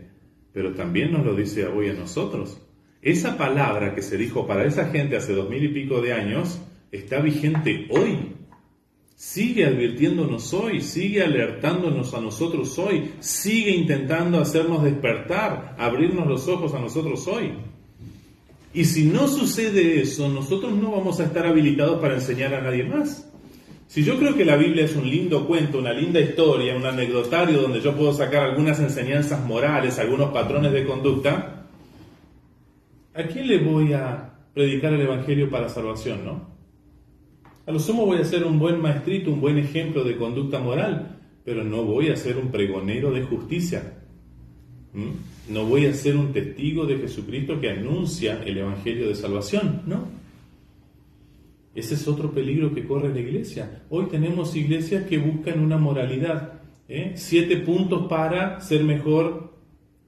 pero también nos lo dice hoy a nosotros. Esa palabra que se dijo para esa gente hace 2000 y pico de años está vigente hoy. Sigue advirtiéndonos hoy, sigue alertándonos a nosotros hoy, sigue intentando hacernos despertar, abrirnos los ojos a nosotros hoy. Y si no sucede eso, nosotros no vamos a estar habilitados para enseñar a nadie más. Si yo creo que la Biblia es un lindo cuento, una linda historia, un anecdotario donde yo puedo sacar algunas enseñanzas morales, algunos patrones de conducta, ¿a quién le voy a predicar el Evangelio para salvación, no? A lo sumo voy a ser un buen maestrito, un buen ejemplo de conducta moral, pero no voy a ser un pregonero de justicia. No voy a ser un testigo de Jesucristo que anuncia el Evangelio de salvación, ¿no? Ese es otro peligro que corre la iglesia. Hoy tenemos iglesias que buscan una moralidad, 7 puntos para ser mejor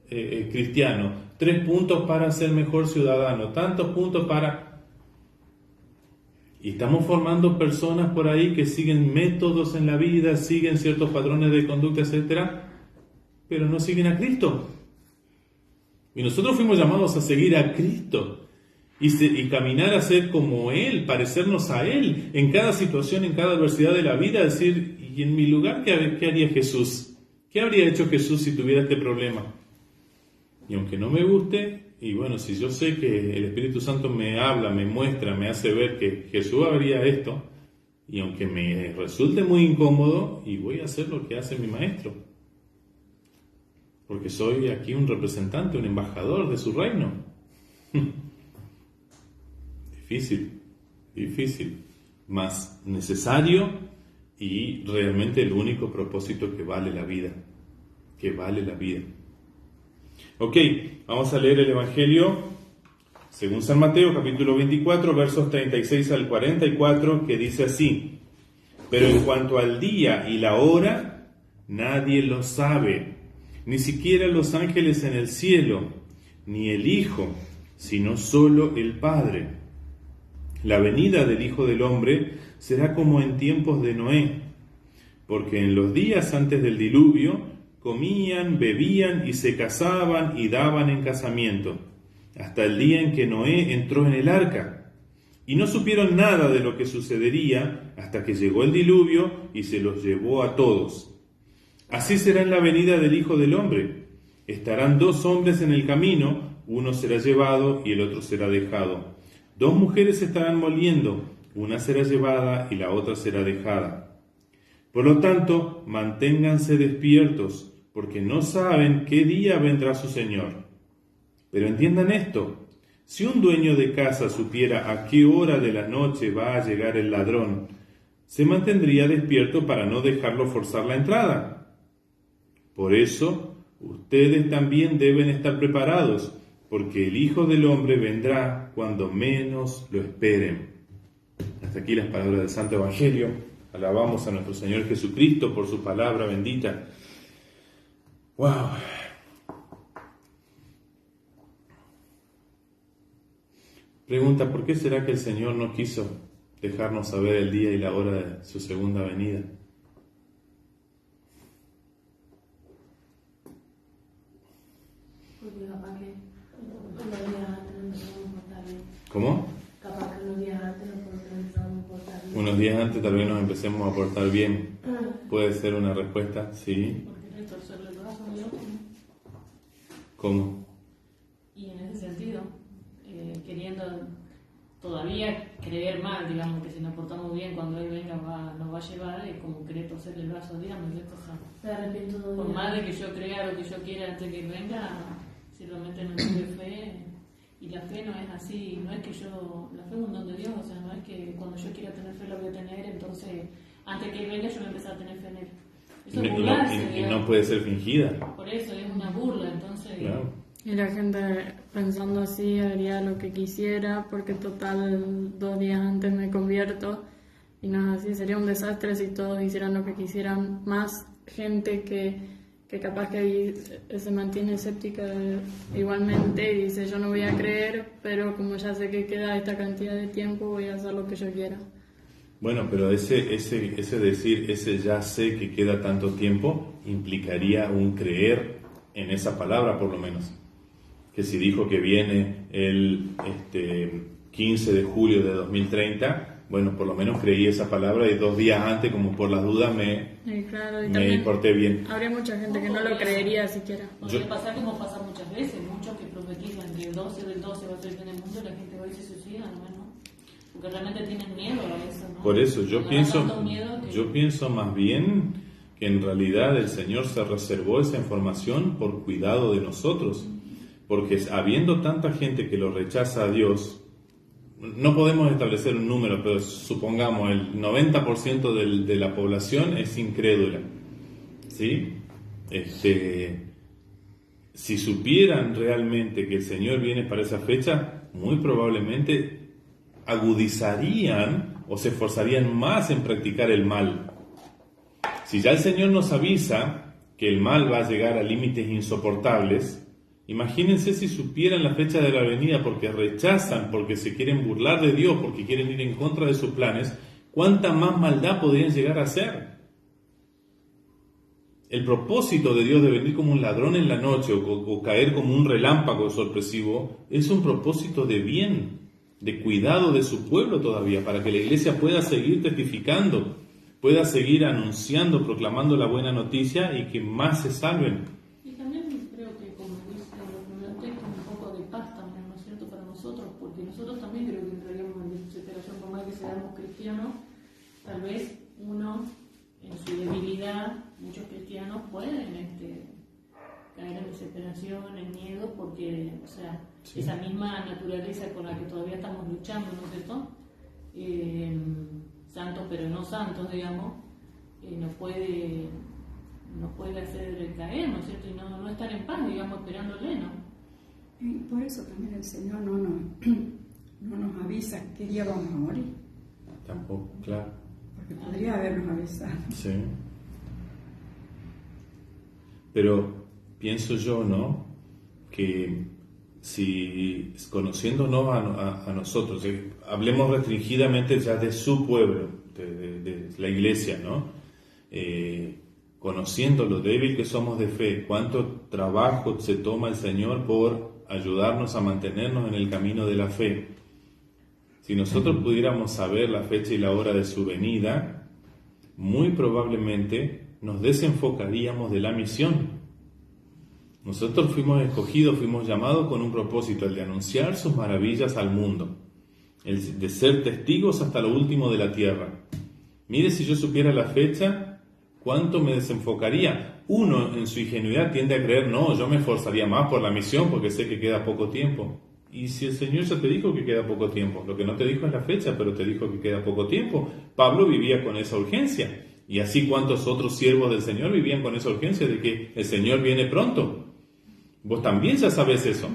cristiano, 3 puntos para ser mejor ciudadano, tantos puntos para... Y estamos formando personas por ahí que siguen métodos en la vida, siguen ciertos patrones de conducta, etcétera, pero no siguen a Cristo. Y nosotros fuimos llamados a seguir a Cristo y caminar a ser como Él, parecernos a Él en cada situación, en cada adversidad de la vida, decir, ¿y en mi lugar qué haría Jesús? ¿Qué habría hecho Jesús si tuviera este problema? Y aunque no me guste, y bueno, si yo sé que el Espíritu Santo me habla, me muestra, me hace ver que Jesús haría esto, y aunque me resulte muy incómodo, y voy a hacer lo que hace mi maestro, porque soy aquí un representante, un embajador de su reino. Difícil, más necesario y realmente el único propósito que vale la vida. Ok, vamos a leer el Evangelio según San Mateo, capítulo 24, versos 36 al 44, que dice así: pero en cuanto al día y la hora, nadie lo sabe, ni siquiera los ángeles en el cielo, ni el Hijo, sino solo el Padre. La venida del Hijo del Hombre será como en tiempos de Noé, porque en los días antes del diluvio comían, bebían y se casaban y daban en casamiento, hasta el día en que Noé entró en el arca. Y no supieron nada de lo que sucedería hasta que llegó el diluvio y se los llevó a todos. Así será en la venida del Hijo del Hombre. Estarán 2 hombres en el camino, uno será llevado y el otro será dejado. 2 mujeres estarán moliendo, una será llevada y la otra será dejada. Por lo tanto, manténganse despiertos, porque no saben qué día vendrá su Señor. Pero entiendan esto: si un dueño de casa supiera a qué hora de la noche va a llegar el ladrón, se mantendría despierto para no dejarlo forzar la entrada. Por eso, ustedes también deben estar preparados, porque el Hijo del Hombre vendrá cuando menos lo esperen. Hasta aquí las palabras del Santo Evangelio. Alabamos a nuestro Señor Jesucristo por su palabra bendita. ¡Wow! Pregunta: ¿por qué será que el Señor no quiso dejarnos saber el día y la hora de su segunda venida? Porque capaz que unos días antes no empezamos a portar bien. ¿Cómo? Capaz que unos días antes nos empezamos a portar bien. Unos días antes tal vez nos empecemos a portar bien. Puede ser una respuesta, sí. Porque es torcerle el brazo a Dios. ¿Cómo? Y en ese sentido, queriendo todavía creer mal, digamos, que si nos portamos bien, cuando Él venga nos va a llevar, es como querer torcerle el brazo a Dios, ¿no es cierto? O sea, Me arrepiento de por más de que yo crea lo que yo quiera antes que Él venga, si realmente no tuve fe, y la fe no es así, no es que yo, la fe es un don de Dios, o sea, no es que cuando yo quiera tener fe la voy a tener, entonces antes que Él venga yo voy a empezar a tener fe en Él. Eso es burlarse, Y no puede ser fingida. por eso es una burla, entonces... Claro. Y la gente pensando así haría lo que quisiera, porque total 2 días antes me convierto, y no es así. Sería un desastre si todos hicieran lo que quisieran. Más gente que capaz que se mantiene escéptica igualmente y dice: yo no voy a creer, pero como ya sé que queda esta cantidad de tiempo, voy a hacer lo que yo quiera. Bueno, pero ese decir, ese ya sé que queda tanto tiempo, implicaría un creer en esa palabra, por lo menos. Que si dijo que viene el 15 de julio de 2030, bueno, por lo menos creí esa palabra y 2 días antes, como por las dudas, Claro, y me también porté bien. habría mucha gente que no lo creería siquiera. Podría pasar como pasa muchas veces, muchos que profetizan que el 12 del 12 va a ser el fin del mundo, la gente va y se suicida, ¿no? Porque realmente tienen miedo a eso, ¿no? Por eso yo Le da tanto miedo que- yo pienso más bien que en realidad el Señor se reservó esa información por cuidado de nosotros, porque habiendo tanta gente que lo rechaza a Dios, no podemos establecer un número, pero supongamos el 90% de la población es incrédula, ¿sí? Si supieran realmente que el Señor viene para esa fecha, muy probablemente agudizarían o se esforzarían más en practicar el mal. Si ya el Señor nos avisa que el mal va a llegar a límites insoportables, imagínense si supieran la fecha de la venida porque rechazan, porque se quieren burlar de Dios, porque quieren ir en contra de sus planes, cuánta más maldad podrían llegar a hacer. El propósito de Dios de venir como un ladrón en la noche o caer como un relámpago sorpresivo es un propósito de bien, de cuidado de su pueblo todavía, para que la iglesia pueda seguir testificando, pueda seguir anunciando, proclamando la buena noticia y que más se salven. Y también creo que, como dice el primer texto, un poco de paz también, ¿no es cierto?, para nosotros, porque nosotros también creo que entraríamos en desesperación, por más que seamos cristianos, tal vez uno, en su debilidad, muchos cristianos pueden caer en desesperación, en miedo, porque, o sea, Sí. esa misma naturaleza con la que todavía estamos luchando, ¿no es cierto?, santos pero no santos, digamos, nos puede hacer caer, ¿no es cierto?, y no estar en paz, digamos, esperándole, ¿no? Y por eso también el Señor no nos avisa qué día vamos a morir, Tampoco, claro. porque podría habernos avisado. Sí. Pero pienso yo, ¿no?, que si conociéndonos a nosotros, hablemos restringidamente ya de su pueblo, de la iglesia, ¿no? Conociendo lo débil que somos de fe, cuánto trabajo se toma el Señor por ayudarnos a mantenernos en el camino de la fe. Si nosotros pudiéramos saber la fecha y la hora de su venida, muy probablemente nos desenfocaríamos de la misión. Nosotros fuimos escogidos, fuimos llamados con un propósito, el de anunciar sus maravillas al mundo, el de ser testigos hasta lo último de la tierra. Mire, si yo supiera la fecha, ¿cuánto me desenfocaría? Uno, en su ingenuidad, tiende a creer, no, yo me esforzaría más por la misión porque sé que queda poco tiempo. Y si el Señor ya te dijo que queda poco tiempo, lo que no te dijo es la fecha, pero te dijo que queda poco tiempo. Pablo vivía con esa urgencia. Y así cuántos otros siervos del Señor vivían con esa urgencia de que el Señor viene pronto. Vos también ya sabés eso.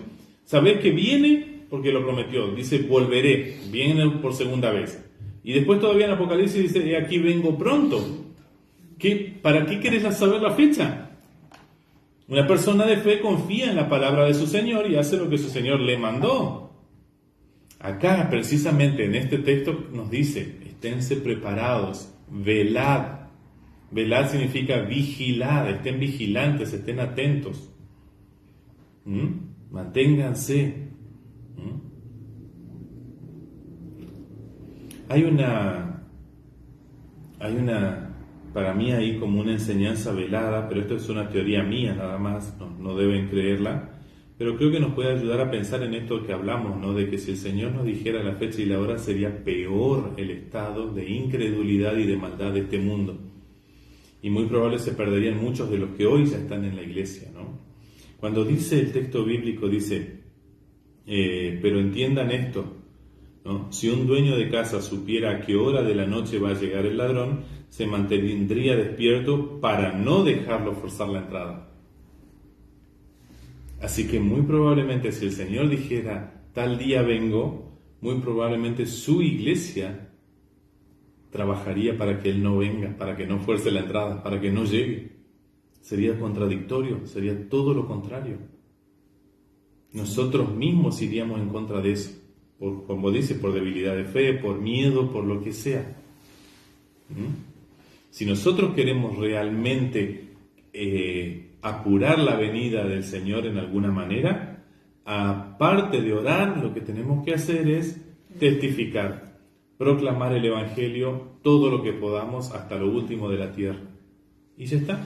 Sabés que viene porque lo prometió. Dice, volveré. Viene por segunda vez. Y después todavía en Apocalipsis dice, aquí vengo pronto. ¿Para qué querés saber la fecha? Una persona de fe confía en la palabra de su Señor y hace lo que su Señor le mandó. Acá, precisamente en este texto, nos dice, esténse preparados, velad. Velad significa vigilad, estén vigilantes, estén atentos. Manténganse. Hay una, para mí ahí como una enseñanza velada, pero esto es una teoría mía nada más, no deben creerla, pero creo que nos puede ayudar a pensar en esto que hablamos, ¿no? De que si el Señor nos dijera la fecha y la hora, sería peor el estado de incredulidad y de maldad de este mundo. Y muy probable se perderían muchos de los que hoy ya están en la iglesia, ¿no? Cuando dice el texto bíblico, dice, pero entiendan esto, ¿no? Si un dueño de casa supiera a qué hora de la noche va a llegar el ladrón, se mantendría despierto para no dejarlo forzar la entrada. Así que muy probablemente si el Señor dijera, tal día vengo, muy probablemente su iglesia trabajaría para que Él no venga, para que no fuerce la entrada, para que no llegue. Sería contradictorio, sería todo lo contrario. Nosotros mismos iríamos en contra de eso, como dice, por debilidad de fe, por miedo, por lo que sea. Si nosotros queremos realmente apurar la venida del Señor en alguna manera, aparte de orar, lo que tenemos que hacer es testificar. proclamar el Evangelio todo lo que podamos hasta lo último de la tierra. Y ya está.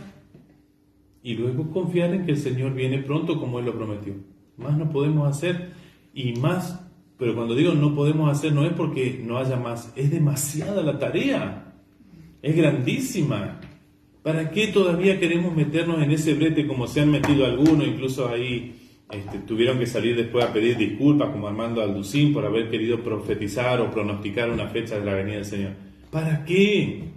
Y luego confiar en que el Señor viene pronto como Él lo prometió. Más no podemos hacer y más, pero cuando digo no podemos hacer no es porque no haya más, es demasiada la tarea, es grandísima. ¿Para qué todavía queremos meternos en ese brete como se han metido algunos? Incluso ahí tuvieron que salir después a pedir disculpas como Armando Alducín por haber querido profetizar o pronosticar una fecha de la venida del Señor. ¿Para qué?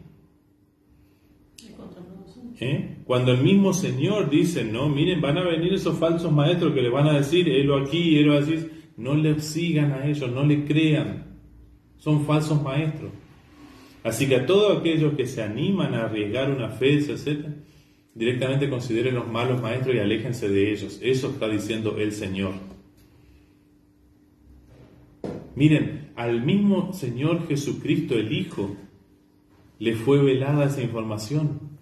Cuando el mismo Señor dice, no, miren, van a venir esos falsos maestros que les van a decir, helo aquí, helo así, no le sigan a ellos, no le crean, son falsos maestros. Así que a todos aquellos que se animan a arriesgar una fe, etc., directamente consideren los malos maestros y aléjense de ellos. Eso está diciendo el Señor. Miren, al mismo Señor Jesucristo, el Hijo, le fue velada esa información.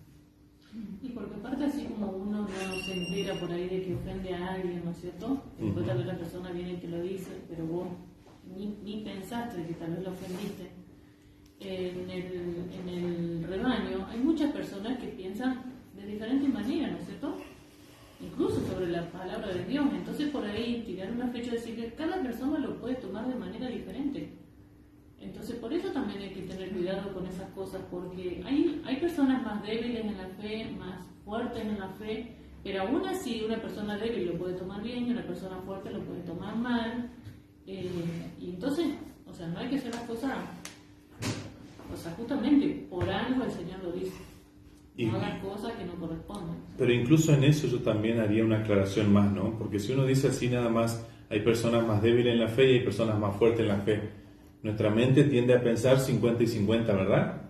Porque aparte así como uno no se entera por ahí de que ofende a alguien, ¿no es cierto? Después tal vez la persona viene y te lo dice, pero vos ni pensaste de que tal vez lo ofendiste. En el rebaño hay muchas personas que piensan de diferentes maneras, ¿no es cierto? Incluso sobre la palabra de Dios. Entonces por ahí tirar una fecha de decir que cada persona lo puede tomar de manera diferente. Entonces por eso también hay que tener cuidado con esas cosas, porque hay personas más débiles en la fe, más fuertes en la fe, pero aún así una persona débil lo puede tomar bien y una persona fuerte lo puede tomar mal. Y entonces, o sea, no hay que hacer las cosas, o sea, justamente por algo el Señor lo dice. No hagan cosas que no corresponden. Pero incluso en eso yo también haría una aclaración más, ¿no? Porque si uno dice así nada más, hay personas más débiles en la fe y hay personas más fuertes en la fe. Nuestra mente tiende a pensar 50 y 50, ¿verdad?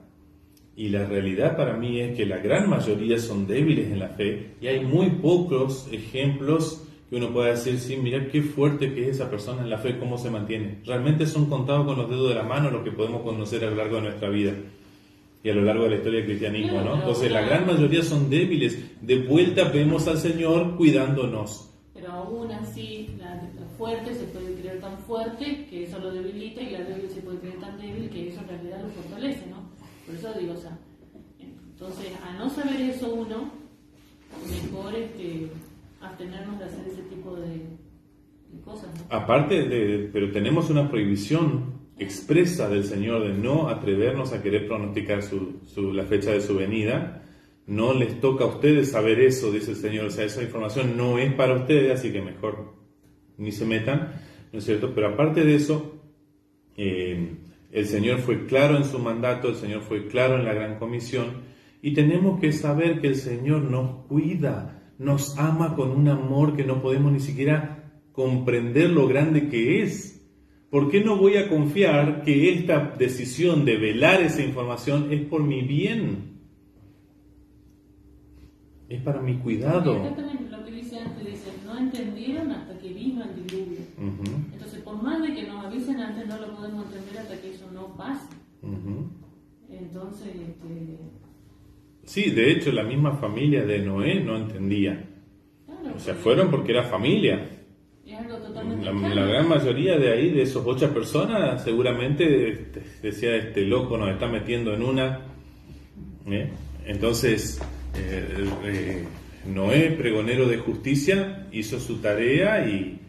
Y la realidad para mí es que la gran mayoría son débiles en la fe y hay muy pocos ejemplos que uno pueda decir, sí, mira qué fuerte que es esa persona en la fe, cómo se mantiene. Realmente son contados con los dedos de la mano los que podemos conocer a lo largo de nuestra vida y a lo largo de la historia del cristianismo, ¿no? Entonces la gran mayoría son débiles. De vuelta vemos al Señor cuidándonos. Pero aún así, la fuerte se puede creer tan fuerte que eso lo debilita y la débil se puede creer tan débil que eso en realidad lo fortalece, ¿no? Por eso digo, o sea, entonces, a no saber eso uno, mejor abstenernos de hacer ese tipo de cosas, ¿no? Aparte pero tenemos una prohibición expresa del Señor de no atrevernos a querer pronosticar la fecha de su venida. No les toca a ustedes saber eso, dice el Señor. O sea, esa información no es para ustedes, así que mejor ni se metan, ¿no es cierto? Pero aparte de eso, el Señor fue claro en su mandato, el Señor fue claro en la Gran Comisión, y tenemos que saber que el Señor nos cuida, nos ama con un amor que no podemos ni siquiera comprender lo grande que es. ¿Por qué no voy a confiar que esta decisión de velar esa información es por mi bien? Es para mi cuidado. Y acá también lo que dice antes, dice, no entendieron hasta que vino el diluvio. Entonces, por más de que nos avisen antes, no lo podemos entender hasta que eso no pase. Entonces, Sí, de hecho, la misma familia de Noé no entendía. Claro, o sea, fueron porque era familia. Es algo totalmente La gran mayoría de ahí, de esos 8 personas, seguramente decía, este loco nos está metiendo en una. Entonces, Noé, pregonero de justicia, hizo su tarea y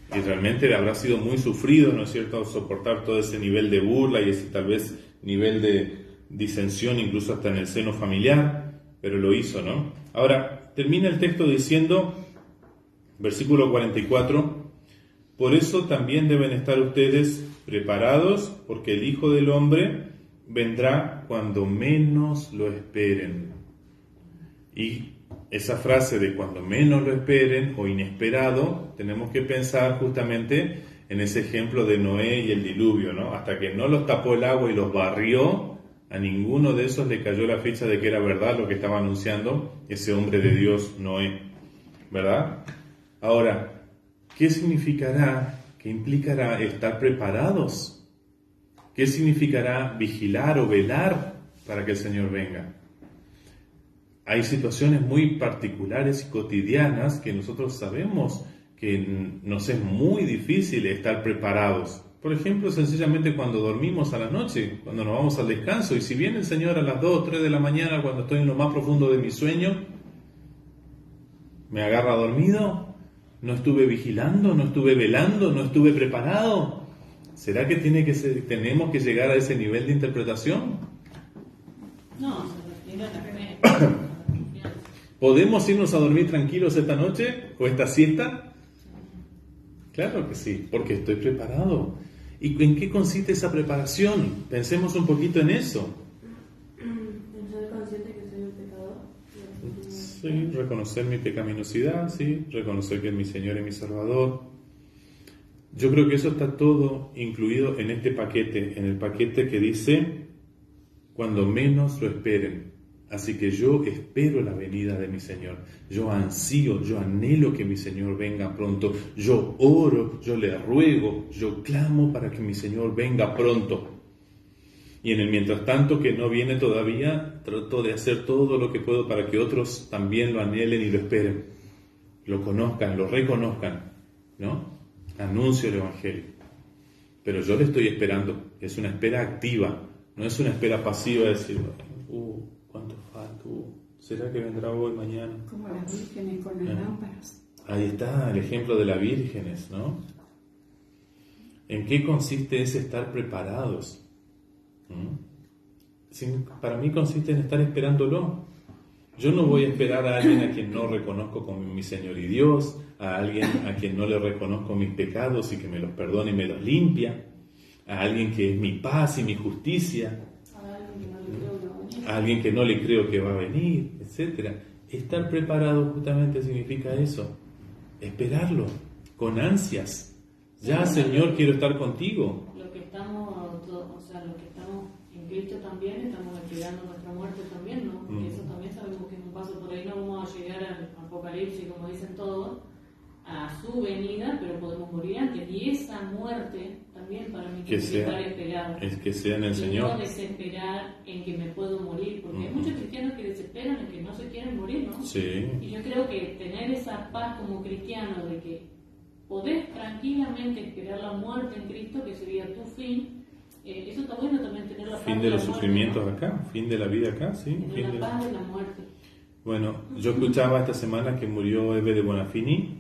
realmente habrá sido muy sufrido, ¿no es cierto?, soportar todo ese nivel de burla y ese tal vez nivel de disensión incluso hasta en el seno familiar, pero lo hizo, ¿no? Ahora, termina el texto diciendo, versículo 44, por eso también deben estar ustedes preparados, porque el Hijo del Hombre vendrá cuando menos lo esperen. Y esa frase de cuando menos lo esperen o inesperado, tenemos que pensar justamente en ese ejemplo de Noé y el diluvio, ¿no? Hasta que no los tapó el agua y los barrió, a ninguno de esos le cayó la ficha de que era verdad lo que estaba anunciando ese hombre de Dios, Noé, ¿verdad? Ahora, ¿qué significará, qué implicará estar preparados? ¿Qué significará vigilar o velar para que el Señor venga? Hay situaciones muy particulares y cotidianas que nosotros sabemos que nos es muy difícil estar preparados Por ejemplo, sencillamente cuando dormimos a la noche, cuando nos vamos al descanso, y si viene el Señor a las 2 o 3 de la mañana, cuando estoy en lo más profundo de mi sueño, me agarra dormido, no estuve vigilando, no estuve velando, no estuve preparado. ¿Será que tenemos que llegar a ese nivel de interpretación? No, se refiere a la fe. ¿Podemos irnos a dormir tranquilos esta noche o esta siesta? Claro que sí, porque estoy preparado. ¿Y en qué consiste esa preparación? Pensemos un poquito en eso. ¿En ser consciente que soy un pecador? Sí, reconocer mi pecaminosidad, sí, reconocer que mi Señor es mi Salvador. Yo creo que eso está todo incluido en este paquete, en el paquete que dice, cuando menos lo esperen. Así que yo espero la venida de mi Señor. Yo ansío, yo anhelo que mi Señor venga pronto. Yo oro, yo le ruego, yo clamo para que mi Señor venga pronto. Y en el mientras tanto que no viene todavía, trato de hacer todo lo que puedo para que otros también lo anhelen y lo esperen. Lo conozcan, lo reconozcan, ¿no? Anuncio el Evangelio. Pero yo le estoy esperando. Es una espera activa, no es una espera pasiva de decir, ¿cuánto falta? ¿Será que vendrá hoy, mañana? Como las vírgenes con las lámparas. Ahí está el ejemplo de las vírgenes, ¿no? ¿En qué consiste ese estar preparados? Para mí consiste en estar esperándolo. Yo no voy a esperar a alguien a quien no reconozco como mi Señor y Dios, a alguien a quien no le reconozco mis pecados y que me los perdone y me los limpia, a alguien que es mi paz y mi justicia, a alguien que no le creo que va a venir, etc. Estar preparado justamente significa eso, esperarlo, con ansias. Ya, Señor, quiero estar contigo. Lo que estamos en Cristo también, estamos esperando nuestra muerte también, ¿no? Porque eso también sabemos que es un paso, por ahí no vamos a llegar al Apocalipsis, como dicen todos, a su venida, pero podemos morir antes. Y esa muerte también para mí tiene que estar esperada. Es que sea en el Señor. No desesperar en que me puedo morir, porque hay muchos cristianos que desesperan en que no se quieren morir, ¿no? Sí. Y yo creo que tener esa paz como cristiano de que podés tranquilamente esperar la muerte en Cristo, que sería tu fin. Eso está bueno también, tener la paz fin de los sufrimientos acá, fin de la vida acá, sí. Tener la paz de la muerte. Bueno, yo escuchaba esta semana que murió Eve de Bonafini,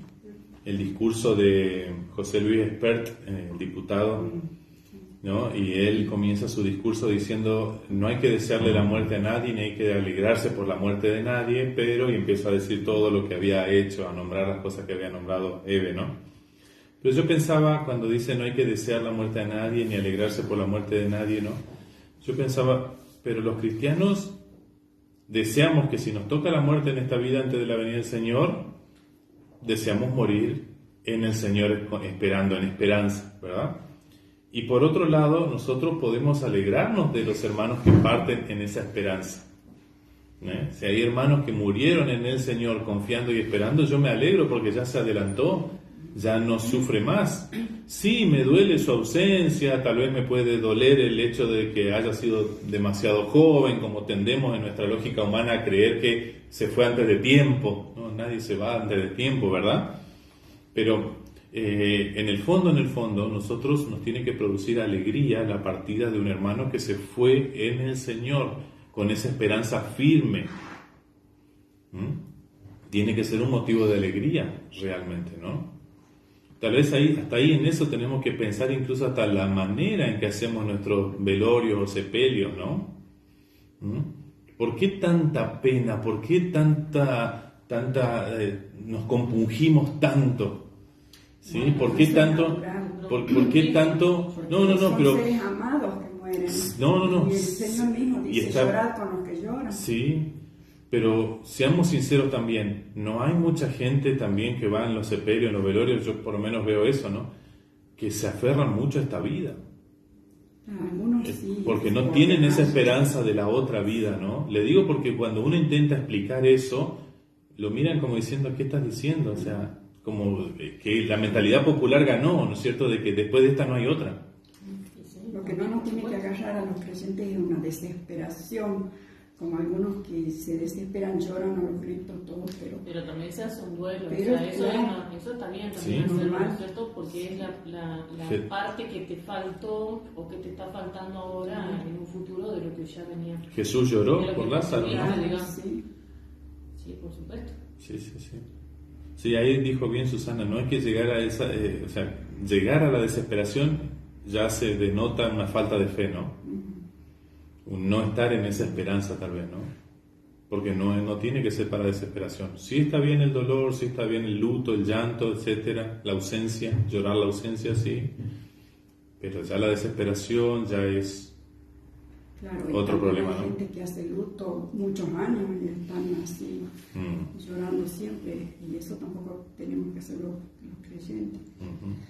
el discurso de José Luis Espert, el diputado, ¿no? Y él comienza su discurso diciendo, no hay que desearle la muerte a nadie, ni hay que alegrarse por la muerte de nadie, pero, y empieza a decir todo lo que había hecho, a nombrar las cosas que había nombrado Eve, ¿no? Pero yo pensaba, cuando dice no hay que desear la muerte a nadie, ni alegrarse por la muerte de nadie, ¿no? Yo pensaba, pero los cristianos deseamos que si nos toca la muerte en esta vida antes de la venida del Señor, deseamos morir en el Señor esperando, en esperanza, ¿verdad? Y por otro lado, nosotros podemos alegrarnos de los hermanos que parten en esa esperanza. Si hay hermanos que murieron en el Señor confiando y esperando, yo me alegro porque ya se adelantó, ya no sufre más. Sí, me duele su ausencia, tal vez me puede doler el hecho de que haya sido demasiado joven, como tendemos en nuestra lógica humana a creer que se fue antes de tiempo. No, nadie se va antes de tiempo, ¿verdad? Pero en el fondo, nosotros nos tiene que producir alegría la partida de un hermano que se fue en el Señor, con esa esperanza firme. Tiene que ser un motivo de alegría, realmente, ¿no? Tal vez hasta ahí en eso tenemos que pensar incluso hasta la manera en que hacemos nuestros velorios o sepelios, ¿no? ¿Por qué tanta pena? ¿Por qué nos compungimos tanto? ¿Sí? ¿Por qué tanto? ¿Por qué tanto? No, pero son seres amados que mueren. No. Y el Señor mismo dice, llorad con los que lloran. Sí. Pero seamos sinceros también, no hay mucha gente también que va en los sepelios, en los velorios, yo por lo menos veo eso, ¿no? Que se aferran mucho a esta vida. Algunos sí. Porque no tienen esa esperanza de la otra vida, ¿no? Le digo porque cuando uno intenta explicar eso, lo miran como diciendo, ¿qué estás diciendo? O sea, como que la mentalidad popular ganó, ¿no es cierto? De que después de esta no hay otra. Lo que no nos tiene que agarrar a los creyentes es una desesperación como algunos que se desesperan, lloran a los gritos, todo, pero también se hace un duelo, pero, o sea, eso, claro, eso también sí, es hacerlo, normal. ¿cierto? Porque es la Sí. parte que te faltó o que te está faltando ahora en un futuro de lo que ya venía. Jesús lloró De lo por que Lázaro, venía, ¿no? claro, digamos. sí. Sí, por supuesto. Sí, sí, sí. Sí, ahí dijo bien Susana, no hay que llegar a esa, o sea, llegar a la desesperación ya se denota una falta de fe, ¿no? Un no estar en esa esperanza tal vez, ¿no? Porque no tiene que ser para desesperación. Sí está bien el dolor, sí está bien el luto, el llanto, etcétera, la ausencia, llorar la ausencia, sí, pero ya la desesperación ya es Claro, y otro también problema, hay ¿no? gente que hace luto muchos años y están así llorando siempre, y eso tampoco tenemos que hacerlo los creyentes,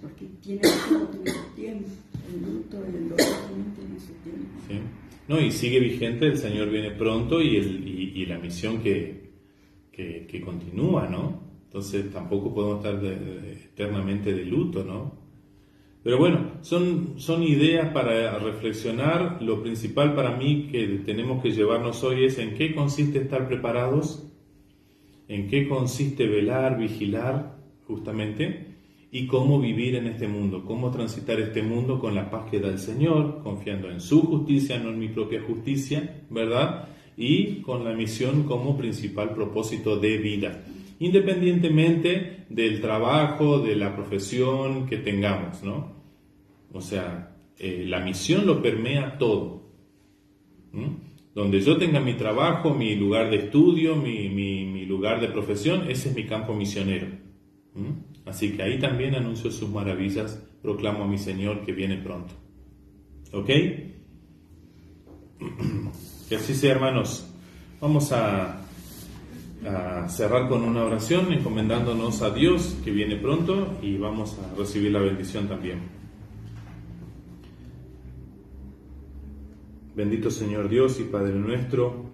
porque tiene su tiempo, el luto y el dolor también tienen su tiempo. Sí. No, y sigue vigente, el Señor viene pronto y la misión que continúa, ¿no? Entonces tampoco podemos estar eternamente de luto, ¿no? Pero bueno, son ideas para reflexionar. Lo principal para mí que tenemos que llevarnos hoy es en qué consiste estar preparados, en qué consiste velar, vigilar, justamente, y cómo vivir en este mundo, cómo transitar este mundo con la paz que da el Señor, confiando en su justicia, no en mi propia justicia, ¿verdad? Y con la misión como principal propósito de vida, independientemente del trabajo, de la profesión que tengamos, ¿no? O sea, la misión lo permea todo. Donde yo tenga mi trabajo, mi lugar de estudio, mi lugar de profesión, ese es mi campo misionero. Así que ahí también anuncio sus maravillas, proclamo a mi Señor que viene pronto. ¿Ok? Que así sea, hermanos. Vamos a cerrar con una oración, encomendándonos a Dios que viene pronto, y vamos a recibir la bendición también. Bendito Señor Dios y Padre nuestro,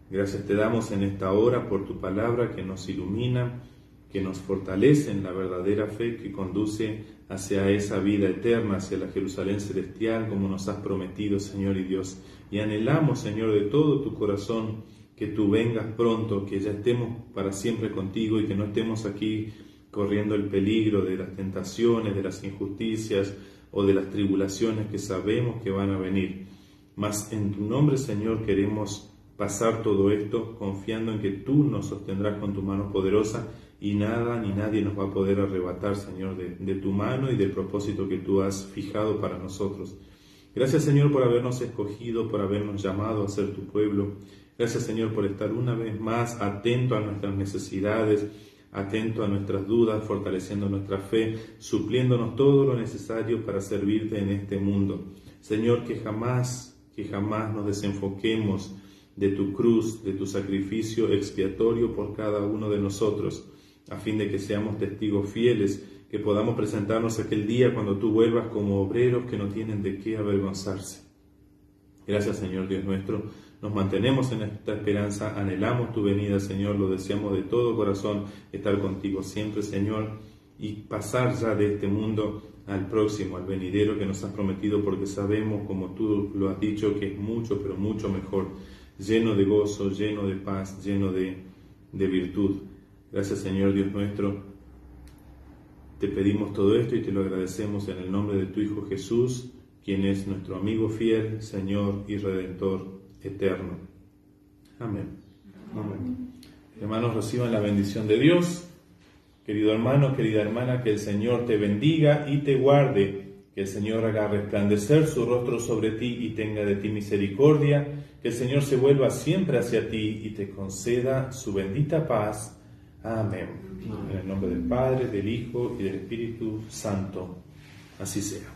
gracias te damos en esta hora por tu palabra que nos ilumina, que nos fortalece en la verdadera fe que conduce hacia esa vida eterna, hacia la Jerusalén celestial, como nos has prometido, Señor y Dios. Y anhelamos, Señor, de todo tu corazón, que tú vengas pronto, que ya estemos para siempre contigo y que no estemos aquí corriendo el peligro de las tentaciones, de las injusticias o de las tribulaciones que sabemos que van a venir. Mas en tu nombre, Señor, queremos pasar todo esto confiando en que tú nos sostendrás con tu mano poderosa y nada ni nadie nos va a poder arrebatar, Señor, de tu mano y del propósito que tú has fijado para nosotros. Gracias, Señor, por habernos escogido, por habernos llamado a ser tu pueblo. Gracias, Señor, por estar una vez más atento a nuestras necesidades, atento a nuestras dudas, fortaleciendo nuestra fe, supliéndonos todo lo necesario para servirte en este mundo. Señor, que jamás nos desenfoquemos de tu cruz, de tu sacrificio expiatorio por cada uno de nosotros, a fin de que seamos testigos fieles, que podamos presentarnos aquel día cuando tú vuelvas como obreros que no tienen de qué avergonzarse. Gracias, Señor Dios nuestro. Nos mantenemos en esta esperanza, anhelamos tu venida, Señor, lo deseamos de todo corazón, estar contigo siempre, Señor, y pasar ya de este mundo al próximo, al venidero que nos has prometido, porque sabemos, como tú lo has dicho, que es mucho, pero mucho mejor, lleno de gozo, lleno de paz, lleno de virtud. Gracias, Señor Dios nuestro. Te pedimos todo esto y te lo agradecemos en el nombre de tu Hijo Jesús, quien es nuestro amigo fiel, Señor y Redentor eterno. Amén. Amén. Hermanos, reciban la bendición de Dios. Querido hermano, querida hermana, que el Señor te bendiga y te guarde, que el Señor haga resplandecer su rostro sobre ti y tenga de ti misericordia, que el Señor se vuelva siempre hacia ti y te conceda su bendita paz. Amén. En el nombre del Padre, del Hijo y del Espíritu Santo. Así sea.